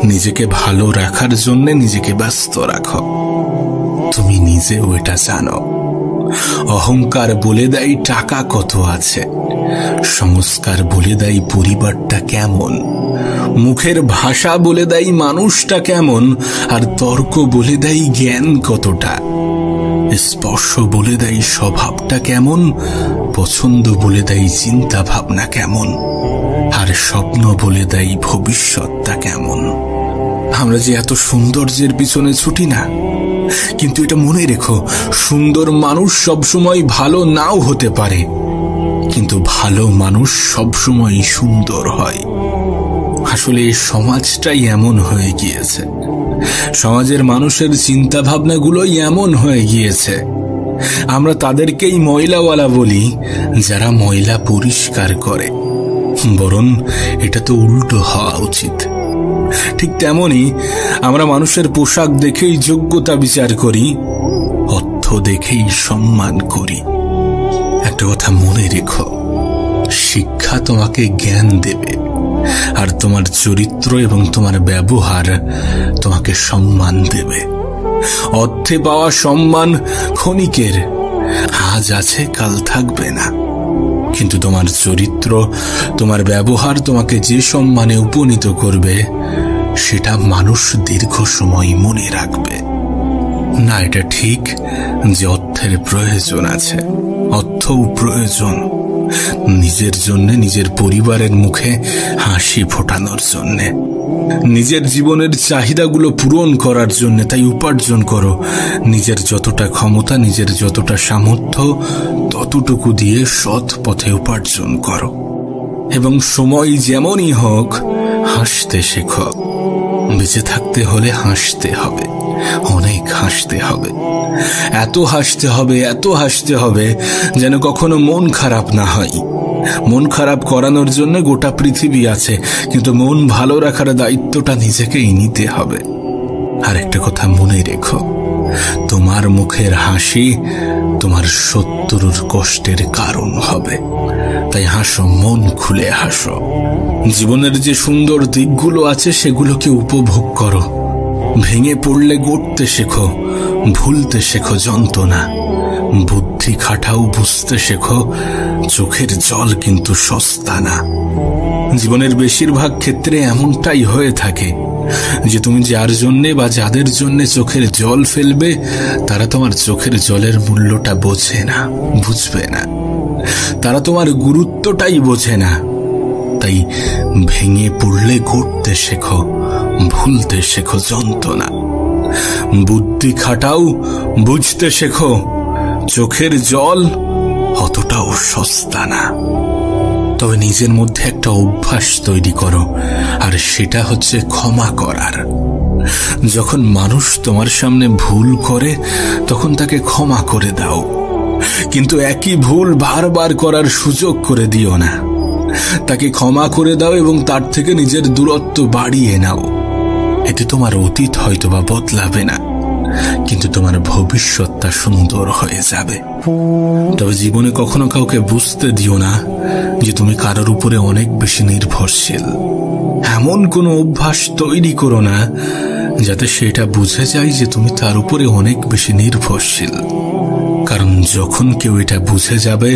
নিজেকে ভালো রাখার জন্য নিজেকে ব্যস্ত রাখো। তুমি নিজেও এটা জানো। অহংকার বলে দেয় টাকা কত আছে, সংস্কার বলে দেয় পরিবারটা কেমন, মুখের ভাষা বলে দেয় মানুষটা কেমন, আর তর্ক বলে দেয় জ্ঞান কতটা। স্পর্শ বলে দেয় স্বভাবটা কেমন, পছন্দ বলে দেয় চিন্তা ভাবনা কেমন, আর স্বপ্ন বলে দেয় ভবিষ্যৎটা কেমন। আমরা যে এত সৌন্দর্যের পিছনে ছুটি না, কিন্তু এটা মনে রেখো, সুন্দর মানুষ সবসময় ভালো নাও হতে পারে, কিন্তু ভালো মানুষ সবসময় সুন্দর হয়। আসলে এই সমাজটাই এমন হয়ে গিয়েছে, সমাজের মানুষের চিন্তা ভাবনাগুলোই এমন হয়ে গিয়েছে। আমরা তাদেরকেই ময়লাওয়ালা বলি, যারা ময়লা পরিষ্কার করে। বরং এটা তো উল্টো হওয়া উচিত। ঠিক তেমনি আমরা মানুষের পোশাক দেখেই যোগ্যতা বিচার করি, অর্থ দেখেই সম্মান করি। একটা কথা মনে রেখো, শিক্ষা তোমাকে জ্ঞান দেবে, আর তোমার চরিত্র এবং তোমার ব্যবহার তোমাকে সম্মান দেবে। অর্থে পাওয়া সম্মান ক্ষণিকের, আজ আছে কাল থাকবে না। কিন্তু তোমার চরিত্র, তোমার ব্যবহার তোমাকে যে সম্মানে উপনীত করবে, সেটা মানুষ দীর্ঘ সময় মনে রাখবে। না, এটা ঠিক যে অর্থের প্রয়োজন আছে, অর্থও প্রয়োজন নিজের জন্য, নিজের পরিবারের মুখে হাসি ফোটানোর জন্য, নিজের জীবনের চাহিদাগুলো পূরণ করার জন্য। তাই উপার্জন করো। নিজের যতটা ক্ষমতা, নিজের যতটা সামর্থ্য, ততটুকু দিয়ে সৎ পথে উপার্জন করো। এবং সময় যেমনই হোক, হাসতে শেখো। বেঁচে থাকতে হলে হাসতে হবে, অনেক হাসতে হবে। এত হাসতে হবে, এত হাসতে হবে যেন কখনো মন খারাপ না হয়। মন খারাপ করানোর জন্য গোটা পৃথিবী আছে, কিন্তু মন ভালো রাখার দায়িত্বটা নিজেকেই নিতে হবে। আর একটা কথা মনে রেখো, তোমার মুখের হাসি তোমার শত্রুর কষ্টের কারণ হবে। তাই হাসো, মন খুলে হাসো। জীবনের যে সুন্দর দিকগুলো আছে সেগুলোকে উপভোগ করো। ভেঙে পড়লে গড়তে শেখো, ভুলতে শেখো যন্ত্রণা। বুদ্ধি খাটাও, বুঝতে শেখো চোখের জল কিন্তু সস্তা না। জীবনের বেশিরভাগ ক্ষেত্রে এমনটাই হয়ে থাকে যে তুমি যার জন্যে বা যাদের জন্যে চোখের জল ফেলবে, তারা তোমার চোখের জলের মূল্যটা বোঝে না, বুঝবে না। তারা তোমার গুরুত্বটাই বোঝে না। তাই ভেঙে পড়লে গড়তে শেখো, ভুলতে শেখো যন্ত্রণা। বুদ্ধি খাটাও, বুঝতে শেখো চোখের জল অতটাও সস্তা না। তবে নিজের মধ্যে একটা অভ্যাস তৈরি করো, আর সেটা হচ্ছে ক্ষমা করার। যখন মানুষ তোমার সামনে ভুল করে, তখন তাকে ক্ষমা করে দাও, কিন্তু একই ভুল বারবার করার সুযোগ করে দিও না। তাকে ক্ষমা করে দাও এবং তার থেকে নিজের দূরত্ব বাড়িয়ে নাও। এতে তোমার অতীত হয়তো বা বদলাবে না, কিন্তু তোমার ভবিষ্যৎটা সুন্দর হয়ে যাবে। তবে জীবনে কখনো কাউকে বুঝতে দিও না যে তুমি কারোর উপরে অনেক বেশি নির্ভরশীল। এমন কোনো অভ্যাস তৈরি করো না যাতে সেটা বুঝে যায় যে তুমি তার উপরে অনেক বেশি নির্ভরশীল। কারণ যখন কেউ এটা বুঝে যাবে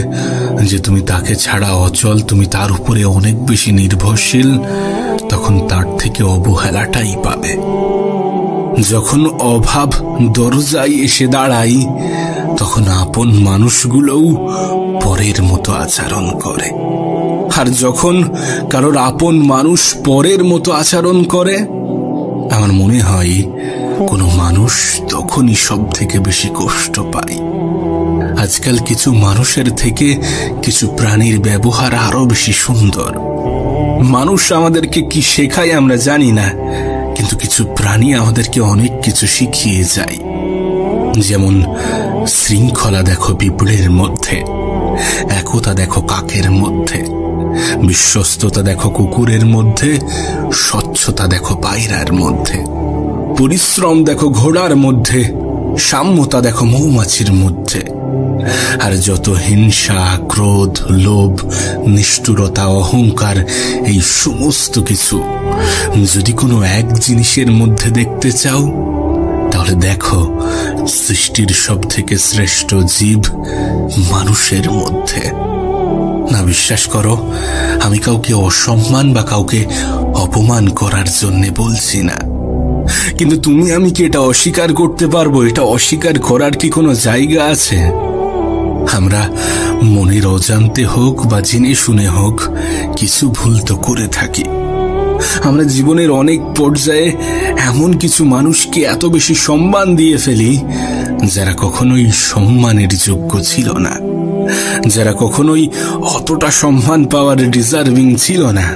যে তুমি তাকে ছাড়া অচল, তুমি তার উপরে অনেক বেশি নির্ভরশীল, তখন তার থেকে অবহেলাটাই পাবে। যখন অভাব দরজায় এসে দাঁড়ায়, তখন আপন মানুষগুলোও পরের মতো আচরণ করে। আর যখন কারোর আপন মানুষ পরের মতো আচরণ করে, আমার মনে হয় কোনো মানুষ তখনই সব থেকে বেশি কষ্ট পায়। আজকাল কিছু মানুষের থেকে কিছু প্রাণীর ব্যবহার আরো বেশি সুন্দর। মানুষ আমাদেরকে কি শেখায় আমরা জানি না, কিন্তু কিছু প্রাণী আমাদেরকে অনেক কিছু শিখিয়ে যায়। যেমন শৃঙ্খলা দেখো পিঁপড়ের মধ্যে, একতা দেখো কাকের মধ্যে, বিশ্বস্ততা দেখো কুকুরের মধ্যে, স্বচ্ছতা দেখো পায়রার মধ্যে, পরিশ্রম দেখো ঘোড়ার মধ্যে, সাম্যতা দেখো মৌমাছির মধ্যে। আর যত হিংসা, ক্রোধ, লোভ, নিষ্ঠুরতা, অহংকার, এই সমস্ত কিছু যদি কোনো এক জিনিসের মধ্যে দেখতে চাও, তাহলে দেখো সৃষ্টির সব থেকে শ্রেষ্ঠ জীব মানুষের মধ্যে। না, বিশ্বাস করো, আমি কাউকে অসম্মান বা কাউকে অপমান করার জন্য বলছি না, কিন্তু তুমি আমি কি এটা অস্বীকার করতে পারবো? এটা অস্বীকার করার কি কোনো জায়গা আছে? আমরা মনের অজান্তে হোক বা জেনে শুনে হোক কিছু ভুল তো করে থাকি। আমরা জীবনের অনেক পর্যায়ে এমন কিছু মানুষকে এত বেশি সম্মান দিয়ে ফেলি যারা কখনোই সম্মানের যোগ্য ছিল না, যারা কখনোই অতটা সম্মান পাওয়ার ডিজার্ভিং ছিল না।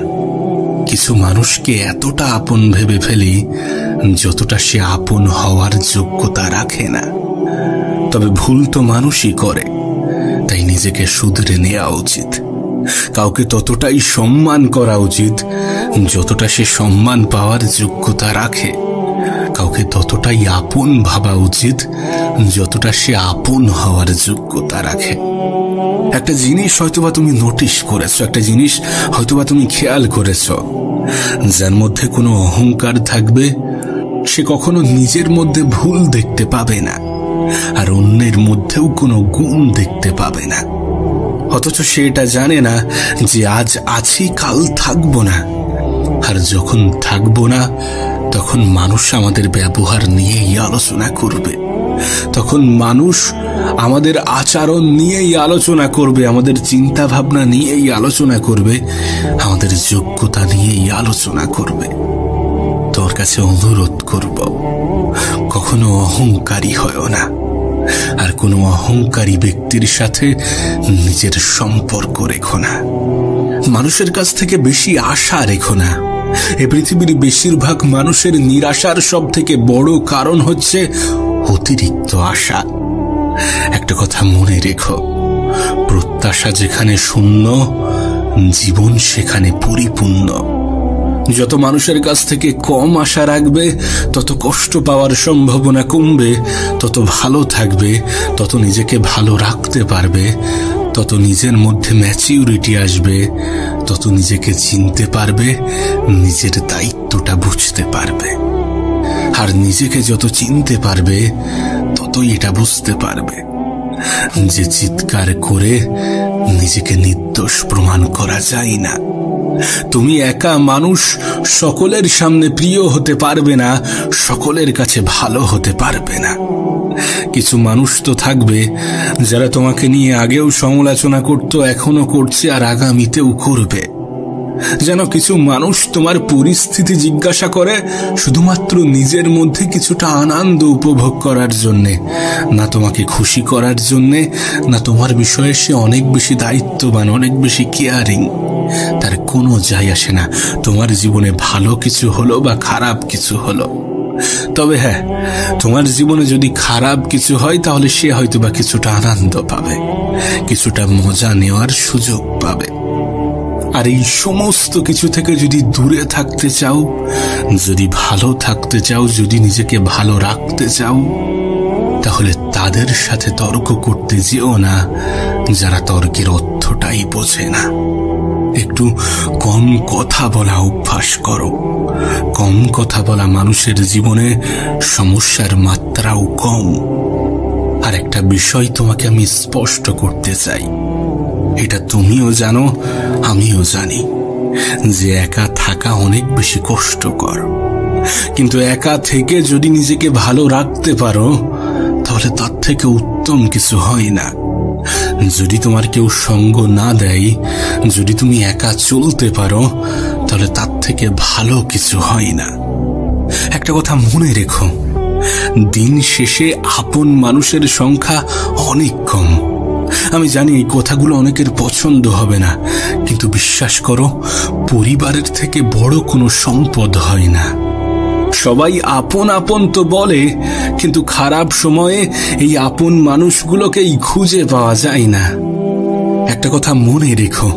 কিছু মানুষকে এতটা আপন ভেবে ফেলি যতটা সে আপন হওয়ার যোগ্যতা রাখে না। তবে ভুল তো মানুষই করে, তাই নিজেকে শুধরে নেওয়া উচিত। কাউকে ততটাই সম্মান করা উচিত যতটা সে সম্মান পাওয়ার যোগ্যতা রাখে। কাউকে ততটাই আপন ভাবা উচিত যতটা সে আপন হওয়ার যোগ্যতা রাখে। একটা জিনিস হয়তোবা তুমি নোটিশ করেছো, একটা জিনিস হয়তোবা তুমি খেয়াল করেছো, যার মধ্যে কোনো অহংকার থাকবে সে কখনো নিজের মধ্যে ভুল দেখতে পাবে না, আর অন্যের মধ্যেও কোনো গুণ দেখতে পাবে না। অথচ সে এটা জানে না যে আজ আছি, কাল থাকবো না। আর যখন থাকবো না, তখন মানুষ আমাদের ব্যবহার নিয়েই আলোচনা করবে, তখন মানুষ আমাদের আচরণ নিয়েই আলোচনা করবে, আমাদের চিন্তা ভাবনা নিয়েই আলোচনা করবে, আমাদের যোগ্যতা নিয়েই আলোচনা করবে। তোর কাছে অনুরোধ করব, কখনো অহংকারী হয়ো না, আর কোনো অহংকারী ব্যক্তির সাথে নিজের সম্পর্ক রেখো না। মানুষের কাছ থেকে বেশি আশা রেখো না। এ পৃথিবীর বেশিরভাগ মানুষের নিরাশার সব থেকে বড় কারণ হচ্ছে অতিরিক্ত আশা। একটা কথা মনে রেখো, প্রত্যাশা যেখানে শূন্য, জীবন সেখানে পরিপূর্ণ। যত মানুষের কাছ থেকে কম আশা রাখবে, তত কষ্ট পাওয়ার সম্ভাবনা কমবে, তত ভালো থাকবে, তত নিজেকে ভালো রাখতে পারবে, তত নিজের মধ্যে ম্যাচিউরিটি আসবে, তত নিজেকে চিনতে পারবে, নিজের দায়িত্বটা বুঝতে পারবে। আর নিজেকে যত চিনতে পারবে, ততই এটা বুঝতে পারবে যে চিৎকার করে নিজেকে নির্দোষ প্রমাণ করা যায় না। তুমি একা মানুষ সকলের সামনে প্রিয় হতে পারবে না, সকলের কাছে ভালো হতে পারবে না। কিছু মানুষ তো থাকবে যারা তোমাকে নিয়ে আগেও সমালোচনা করত, এখনো করছে, আর আগামীতেও করবে। যেন কিছু মানুষ তোমার পরিস্থিতি জিজ্ঞাসা করে শুধুমাত্র নিজের মধ্যে কিছুটা আনন্দ উপভোগ করার জন্যে, না তোমাকে খুশি করার জন্যে, না তোমার বিষয়ে সে অনেক বেশি দায়িত্ববান, অনেক বেশি কেয়ারিং। তার কোনো যায় আসে না তোমার জীবনে ভালো কিছু হলো বা খারাপ কিছু হলো। তবে হ্যাঁ, তোমার জীবনে যদি খারাপ কিছু হয়, তাহলে সে হয়তো বা কিছুটা আনন্দ পাবে, কিছুটা মজা নেওয়ার সুযোগ পাবে। আর এই সমস্ত কিছু থেকে যদি দূরে থাকতে চাও, যদি ভালো থাকতে চাও, যদি নিজেকে ভালো রাখতে চাও, তাহলে তাদের সাথে তর্ক করতে যেও না যারা তর্কের অর্থটাই বোঝে না। একটু কম কথা বলা অভ্যাস করো। কম কথা বলা মানুষের জীবনে সমস্যার মাত্রাও কম। আর একটা বিষয় তোমাকে আমি স্পষ্ট করতে চাই, এটা তুমিও জানো, আমিও জানি, যে একা থাকা অনেক বেশি কষ্টকর। কিন্তু একা থেকে যদি নিজেকে ভালো রাখতে পারো, তাহলে তার থেকে উত্তম কিছু হয় না। যদি তোমার কেউ সঙ্গ না দেয়, যদি তুমি একা চলতে পারো, তাহলে তার থেকে ভালো কিছু হয় না। একটা কথা মনে রেখো, দিন শেষে আপন মানুষের সংখ্যা অনেক কম। আমি জানি এই কথাগুলো অনেকের পছন্দ হবে না, কিন্তু বিশ্বাস করো, পরিবারের থেকে বড় কোনো সম্পদ হয় না। সবাই আপন আপন তো বলে, কিন্তু খারাপ সময়ে এই আপন মানুষগুলোকেই খুঁজে পাওয়া যায় না। একটা কথা মনে রেখো,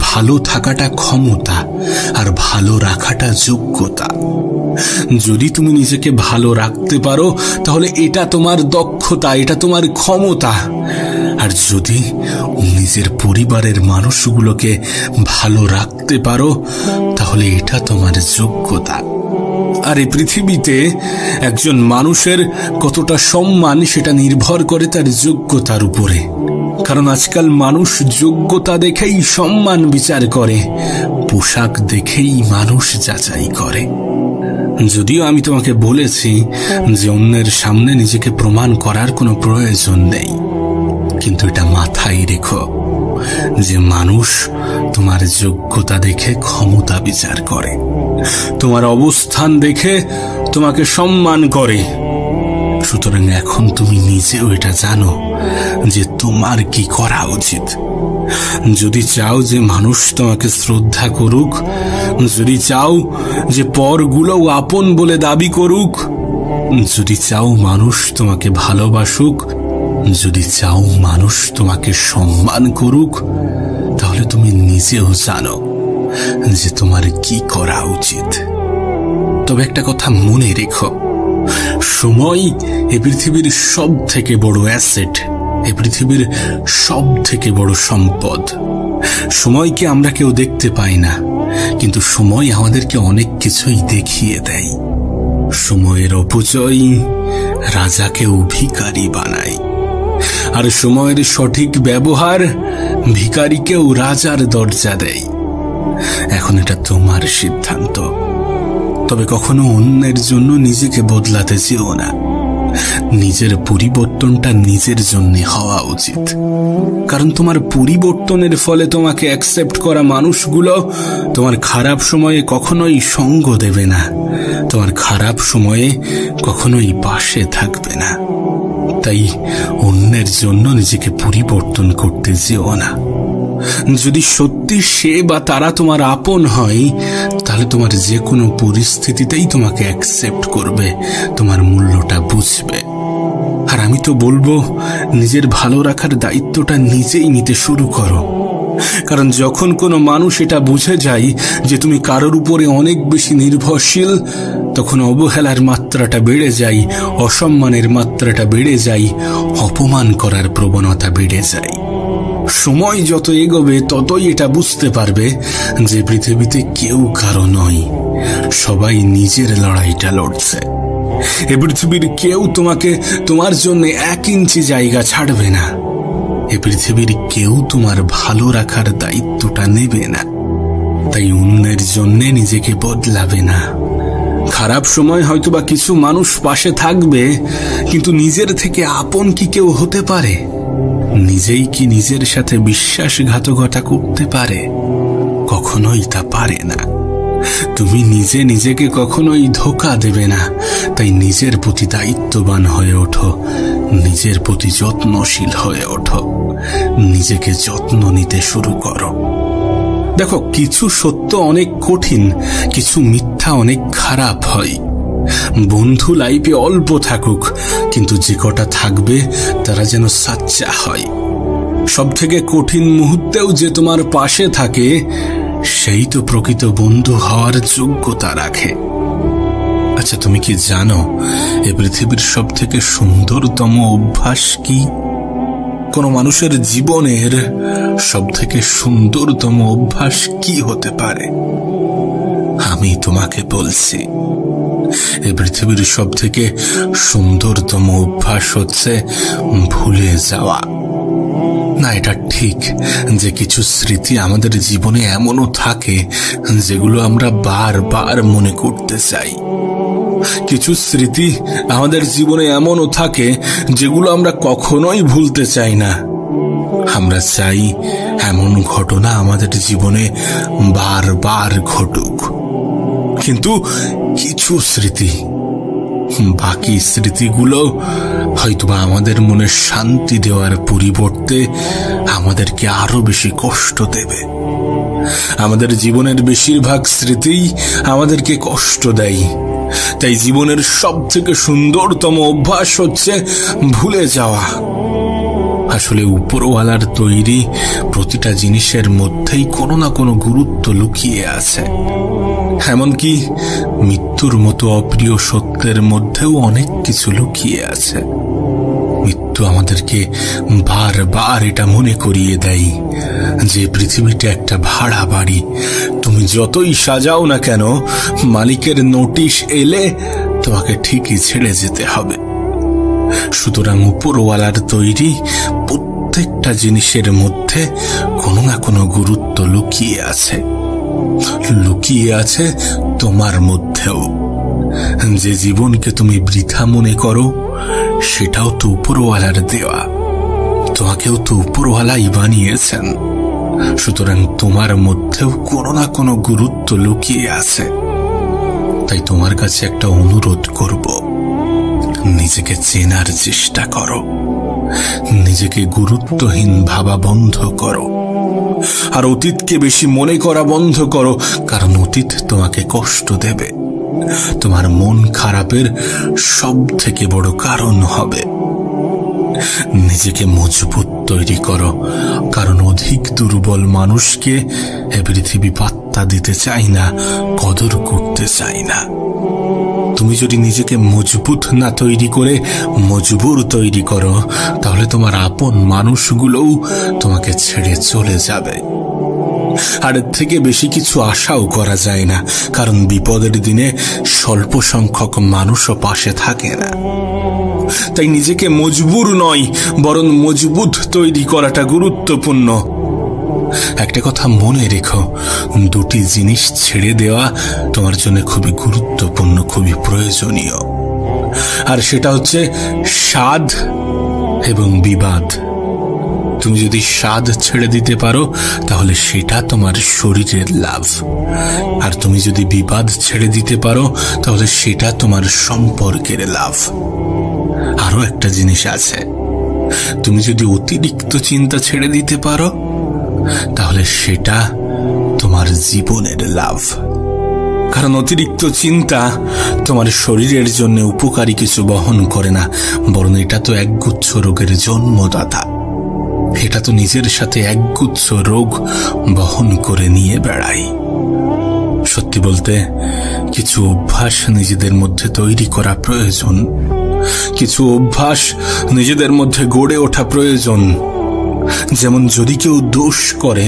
ভালো থাকাটা ক্ষমতা, আর ভালো রাখাটা যোগ্যতা। যদি তুমি নিজেকে ভালো রাখতে পারো, তাহলে এটা তোমার দক্ষতা, এটা তোমার ক্ষমতা। আর যদি নিজের পরিবারের মানুষগুলোকে ভালো রাখতে পারো, তাহলে এটা তোমার যোগ্যতা। আর এই পৃথিবীতে একজন মানুষের কতটা সম্মান, সেটা নির্ভর করে তার যোগ্যতার উপরে। কারণ আজকাল মানুষ যোগ্যতা দেখেই সম্মান বিচার করে, পোশাক দেখেই মানুষ যাচাই করে। যদিও আমি তোমাকে বলেছি যে অন্যের সামনে নিজেকে প্রমাণ করার কোনো প্রয়োজন নেই, কিন্তু এটা মাথায় রেখো যে মানুষ তোমার যোগ্যতা দেখে ক্ষমতা বিচার করে, তোমার অবস্থান দেখে তোমাকে সম্মান করে। সুতরাং এখন তুমি নিজেও এটা জানো যে তোমার কি করা উচিত। যদি চাও যে মানুষ তোমাকে শ্রদ্ধা করুক, যদি চাও যে পরগুলোও আপন বলে দাবি করুক, যদি চাও মানুষ তোমাকে ভালোবাসুক, যদি চাও মানুষ তোমাকে সম্মান করুক, তাহলে তুমি নিজেও জানো যে তোমার কি করা উচিত। তবে একটা কথা মনে রেখো, সময় এ পৃথিবীর সব থেকে বড় অ্যাসেট, এ পৃথিবীর সব থেকে বড় সম্পদ। সময়কে আমরা কেউ দেখতে পাই না, কিন্তু সময় আমাদেরকে অনেক কিছুই দেখিয়ে দেয়। সময়ের অপচয় রাজাকেও ভিখারি বানায়, আর সময়ের সঠিক ব্যবহার ভিখারিকেও রাজার দরজা দেয়। এখন এটা তোমার সিদ্ধান্ত। তবে কখনো অন্যের জন্য নিজেকে বদলাতে চেও না। নিজের পরিবর্তনটা নিজের জন্য হওয়া উচিত, কারণ তোমার পরিবর্তনের ফলে তোমাকে অ্যাকসেপ্ট করা মানুষগুলো তোমার খারাপ সময়ে কখনোই সঙ্গ দেবে না, তোমার খারাপ সময়ে কখনোই পাশে থাকবে না। তাই অন্যের জন্য নিজেকে পরিবর্তন করতে যেও না। যদি সত্যি সে বা তারা তোমার আপন হয়, তাহলে তোমার যে কোনো পরিস্থিতিতেই তোমাকে অ্যাকসেপ্ট করবে, তোমার মূল্যটা বুঝবে। আর আমি তো বলবো, নিজের ভালো রাখার দায়িত্বটা নিজেই নিতে শুরু করো। কারণ যখন কোনো মানুষ এটা বুঝে যায় যে তুমি কারোর উপরে অনেক বেশি নির্ভরশীল, তখন অবহেলার মাত্রাটা বেড়ে যায়, অসম্মানের মাত্রাটা বেড়ে যায়, অপমান করার প্রবণতা বেড়ে যায়। সময় যত এগোবে ততই এটা বুঝতে পারবে যে পৃথিবীতে কেউ কারো নয়, সবাই নিজের লড়াইটা লড়ছে। এ পৃথিবীর কেউ তোমাকে তোমার জন্য 1 ইঞ্চি জায়গা ছাড়বে না। এ পৃথিবীর কেউ তোমার ভালো রাখার দায়িত্বটা নেবে না। তাই অন্যের জন্য নিজেকে বদলাবে না। খারাপ সময় হয়তোবা কিছু মানুষ পাশে থাকবে, কিন্তু নিজের থেকে আপন কি কেউ হতে পারে? নিজেই কি নিজের সাথে বিশ্বাসঘাতকতা করতে পারে? কখনোই তা পারে না। তুমি নিজে নিজেকে কখনোই ধোঁকা দেবে না। তাই নিজের প্রতি দায়িত্ববান হয়ে ওঠো, নিজের প্রতি যত্নশীল হয়ে ওঠো, নিজেকে যত্ন নিতে শুরু করো। দেখো, কিছু সত্য অনেক কঠিন, কিছু মিথ্যা অনেক খারাপ হয়। বন্ধু লাইফে অল্প থাকুক, কিন্তু যে কটা থাকবে তারা যেন সাচ্চা হয়। সব থেকে কঠিন মুহূর্তেও যে তোমার পাশে থাকে, সেই তো প্রকৃত বন্ধু হওয়ার যোগ্যতা রাখে। আচ্ছা, তুমি কি জানো এ পৃথিবীর সব থেকে সুন্দরতম অভ্যাস কি? কোন মানুষের জীবনের সব থেকে সুন্দরতম অভ্যাস কি হতে পারে? আমি তোমাকে বলছি, এ পৃথিবীর সব থেকে সুন্দরতম অভ্যাস হচ্ছে ভুলে যাওয়া। না, এটা ঠিক যে কিছু স্মৃতি আমাদের জীবনে এমনও থাকে যেগুলো আমরা বারবার মনে করতে চাই। কিছু স্মৃতি আমাদের জীবনে এমনও থাকে যেগুলো আমরা কখনোই ভুলতে চাই না। আমরা চাই এমন ঘটনা আমাদের জীবনে বারবার ঘটুক, কিন্তু কিছু স্মৃতি, বাকি স্মৃতিগুলো হয়তোবা আমাদের মনে শান্তি দেওয়ার পরিবর্তে আমাদেরকে আরো বেশি কষ্ট দেবে। আমাদের জীবনের বেশিরভাগ স্মৃতিই আমাদেরকে কষ্ট দেয়। তাই জীবনের সব থেকে সুন্দরতম অভ্যাস হচ্ছে ভুলে যাওয়া। আসলে উপরওয়ালার তৈরি প্রতিটা জিনিসের মধ্যেই কোনো না কোনো গুরুত্ব লুকিয়ে আছে। এমনকি মৃত্যুর মতো অপ্রিয় সত্যের মধ্যেও অনেক কিছু লুকিয়ে আছে। মৃত্যু আমাদেরকে বারবার এটা মনে করিয়ে দেয় যে পৃথিবীটা একটা ভাড়া বাড়ি। তুমি যতই সাজাও না কেন, মালিকের নোটিশ এলে তোমাকে ঠিকই ছেড়ে যেতে হবে। সুতরাং উপরওয়ালার তৈরি প্রত্যেকটা জিনিসের মধ্যে কোনো না কোনো গুরুত্ব লুকিয়ে আছে, লুকিয়ে আছে তোমার মধ্যেও। যে জীবনকে তুমি বৃথা মনে করো সেটাও তো উপরওয়ালার দেওয়া, তোমাকেও তো উপরওয়ালাই বানিয়েছেন। সুতরাং তোমার মধ্যেও কোনো না কোনো গুরুত্ব লুকিয়ে আছে। তাই তোমার কাছে একটা অনুরোধ করব, নিজেকে চেনার চেষ্টা করো, নিজেকে গুরুত্বহীন ভাবা বন্ধ করো, আর অতীতকে বেশি মনে করা বন্ধ করো। কারণ অতীত তোমাকে কষ্ট দেবে, তোমার মন খারাপের সব থেকে বড় কারণ হবে। নিজেকে মজবুত তৈরি করো, কারণ অধিক দুর্বল মানুষকে এ পৃথিবী পাত্তা দিতে চাই না, কদর করতে চাই না। তুমি যদি নিজেকে মজবুত না তৈরি করে মজবুর তৈরি করো, তাহলে তোমার আপন মানুষগুলোও তোমাকে ছেড়ে চলে যাবে। আর এর থেকে বেশি কিছু আশাও করা যায় না, কারণ বিপদের দিনে স্বল্প সংখ্যক মানুষও পাশে থাকে না। তাই নিজেকে মজবুর নয়, বরং মজবুত তৈরি করাটা গুরুত্বপূর্ণ। একটা কথা মনে রেখো, দুটি জিনিস ছেড়ে দেওয়া তোমার জন্য খুবই গুরুত্বপূর্ণ, খুবই প্রয়োজনীয়। আর সেটা হচ্ছে স্বাদ এবং বিবাদ। তুমি যদি স্বাদ ছেড়ে দিতে পারো তাহলে সেটা তোমার শরীরের লাভ, আর তুমি যদি বিবাদ ছেড়ে দিতে পারো তাহলে সেটা তোমার সম্পর্কের লাভ। আরো একটা জিনিস আছে, তুমি যদি অতিরিক্ত চিন্তা ছেড়ে দিতে পারো তাহলে সেটা তোমার জীবনের লাভ। কারণ অতিরিক্ত চিন্তা তোমার শরীরের জন্য উপকারী কিছু বহন করে না, বরং এটা তো একগুচ্ছ রোগের জন্মদাতা। এটা তো নিজের সাথে একগুচ্ছ রোগ বহন করে নিয়ে বেড়ায়। সত্যি বলতে কিছু অভ্যাস নিজেদের মধ্যে তৈরি করা প্রয়োজন, কিছু অভ্যাস নিজেদের মধ্যে গড়ে ওঠা প্রয়োজন। যেমন যদি কেউ দোষ করে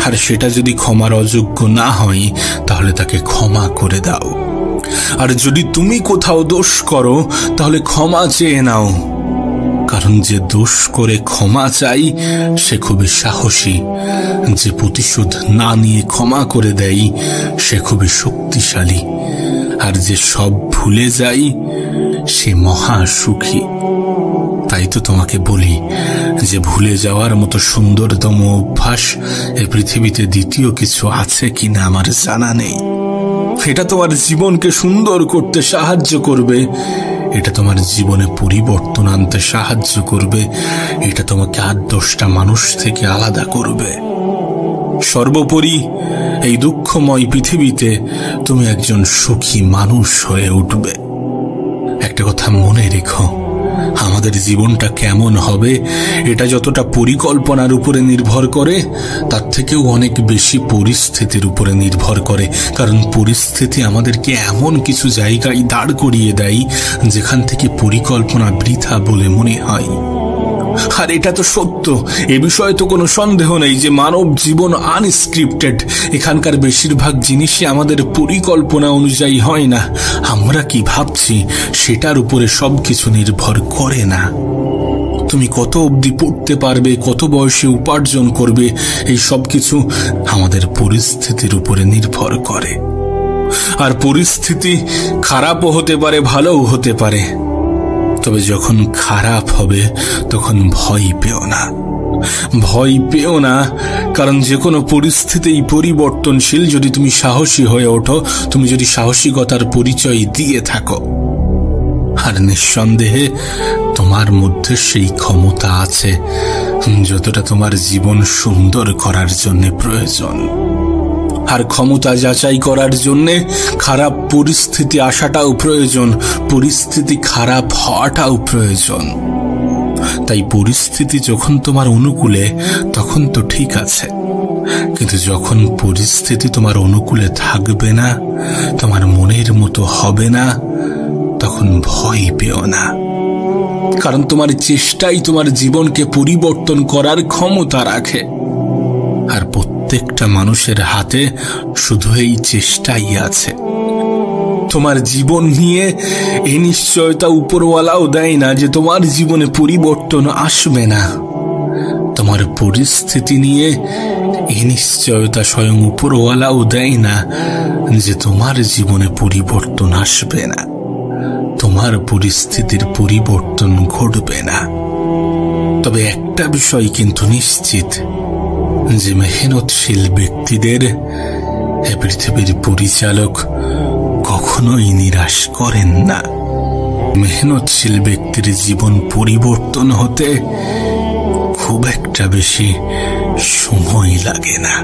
আর সেটা যদি ক্ষমার অযোগ্য না হয় তাহলে তাকে ক্ষমা করে দাও, আর যদি তুমি কোথাও দোষ করো তাহলে ক্ষমা চেয়ে নাও। কারণ যে দোষ করে ক্ষমা চাই সে খুবই সাহসী, যে প্রতিশোধ না নিয়ে ক্ষমা করে দেয় সে খুবই শক্তিশালী, আর যে সব ভুলে যায় সে মহা সুখী। তাই তো তোমাকে বলি যে ভুলে যাওয়ার মতো সুন্দরতম অভ্যাস এই পৃথিবীতে দ্বিতীয় কিছু আছে কিনা আমার জানা নেই। এটা তোমার জীবনকে সুন্দর করতে সাহায্য করবে, এটা তোমার জীবনে পরিবর্তন আনতে সাহায্য করবে, এটা তোমাকে 8-10টা মানুষ থেকে আলাদা করবে। সর্বোপরি এই দুঃখময় পৃথিবীতে তুমি একজন সুখী মানুষ হয়ে উঠবে। একটা কথা মনে রেখো, আমাদের জীবনটা কেমন হবে এটা যতটা পরিকল্পনার উপরে নির্ভর করে তার থেকেও অনেক বেশি পরিস্থিতির উপরে নির্ভর করে। কারণ পরিস্থিতি আমাদেরকে এমন কিছু জায়গায় দাঁড় করিয়ে দেয় যেখান থেকে পরিকল্পনা বৃথা বলে মনে হয়। আর এটা তো সত্য, এ বিষয়ে তো কোনো সন্দেহ নেই যে মানব জীবন আনস্ক্রিপ্টেড। এখানকার বেশিরভাগ জিনিসই আমাদের পরিকল্পনা অনুযায়ী হয় না। আমরা কি ভাবছি সেটার উপরে সবকিছু নির্ভর করে না। তুমি কত অবধি পড়তে পারবে, কত বয়সে উপার্জন করবে, এই সব কিছু আমাদের পরিস্থিতির উপরে নির্ভর করে। আর পরিস্থিতি খারাপও হতে পারে, ভালোও হতে পারে। তবে যখন খারাপ হবে তখন ভয় পেও না, ভয় পেও না, কারণ যে কোনো পরিস্থিতি পরিবর্তনশীল। যদি তুমি সাহসী হয়ে ওঠো, তুমি যদি সাহসিকতার পরিচয় দিয়ে থাকো, আর নিঃসন্দেহে তোমার মধ্যে সেই ক্ষমতা আছে যতটা তোমার জীবন সুন্দর করার জন্য প্রয়োজন। আর ক্ষমতা যাচাই করার জন্য খারাপ পরিস্থিতি আসাটাও প্রয়োজন, পরিস্থিতি খারাপ হওয়াটাও প্রয়োজন। তাই পরিস্থিতি যখন তোমার অনুকূলে তখন তো ঠিক আছে, কিন্তু যখন পরিস্থিতি তোমার অনুকূলে থাকবে না, তোমার মনের মতো হবে না, তখন ভয় পেও না, কারণ তোমার চেষ্টাই তোমার জীবনকে পরিবর্তন করার ক্ষমতা রাখে। আর প্রত্যেকটা মানুষের হাতে শুধু এই চেষ্টাই আছে। তোমার জীবন নিয়ে এই নিশ্চয়তা উপরওয়ালাও দেয় না যে তোমার জীবনে পরিবর্তন আসবে না। তোমার পরিস্থিতি নিয়ে এই নিশ্চয়তা স্বয়ং উপরওয়ালাও দেয় না যে তোমার জীবনে পরিবর্তন আসবে না, তোমার পরিস্থিতির পরিবর্তন ঘটবে না। তবে একটা বিষয় কিন্তু নিশ্চিত, যে মেহনতশীল ব্যক্তিদের এ পৃথিবীর পরিচালক কখনোই নিরাশ করেন না। মেহনতশীল ব্যক্তির জীবন পরিবর্তন হতে খুব একটা বেশি সময় লাগে না।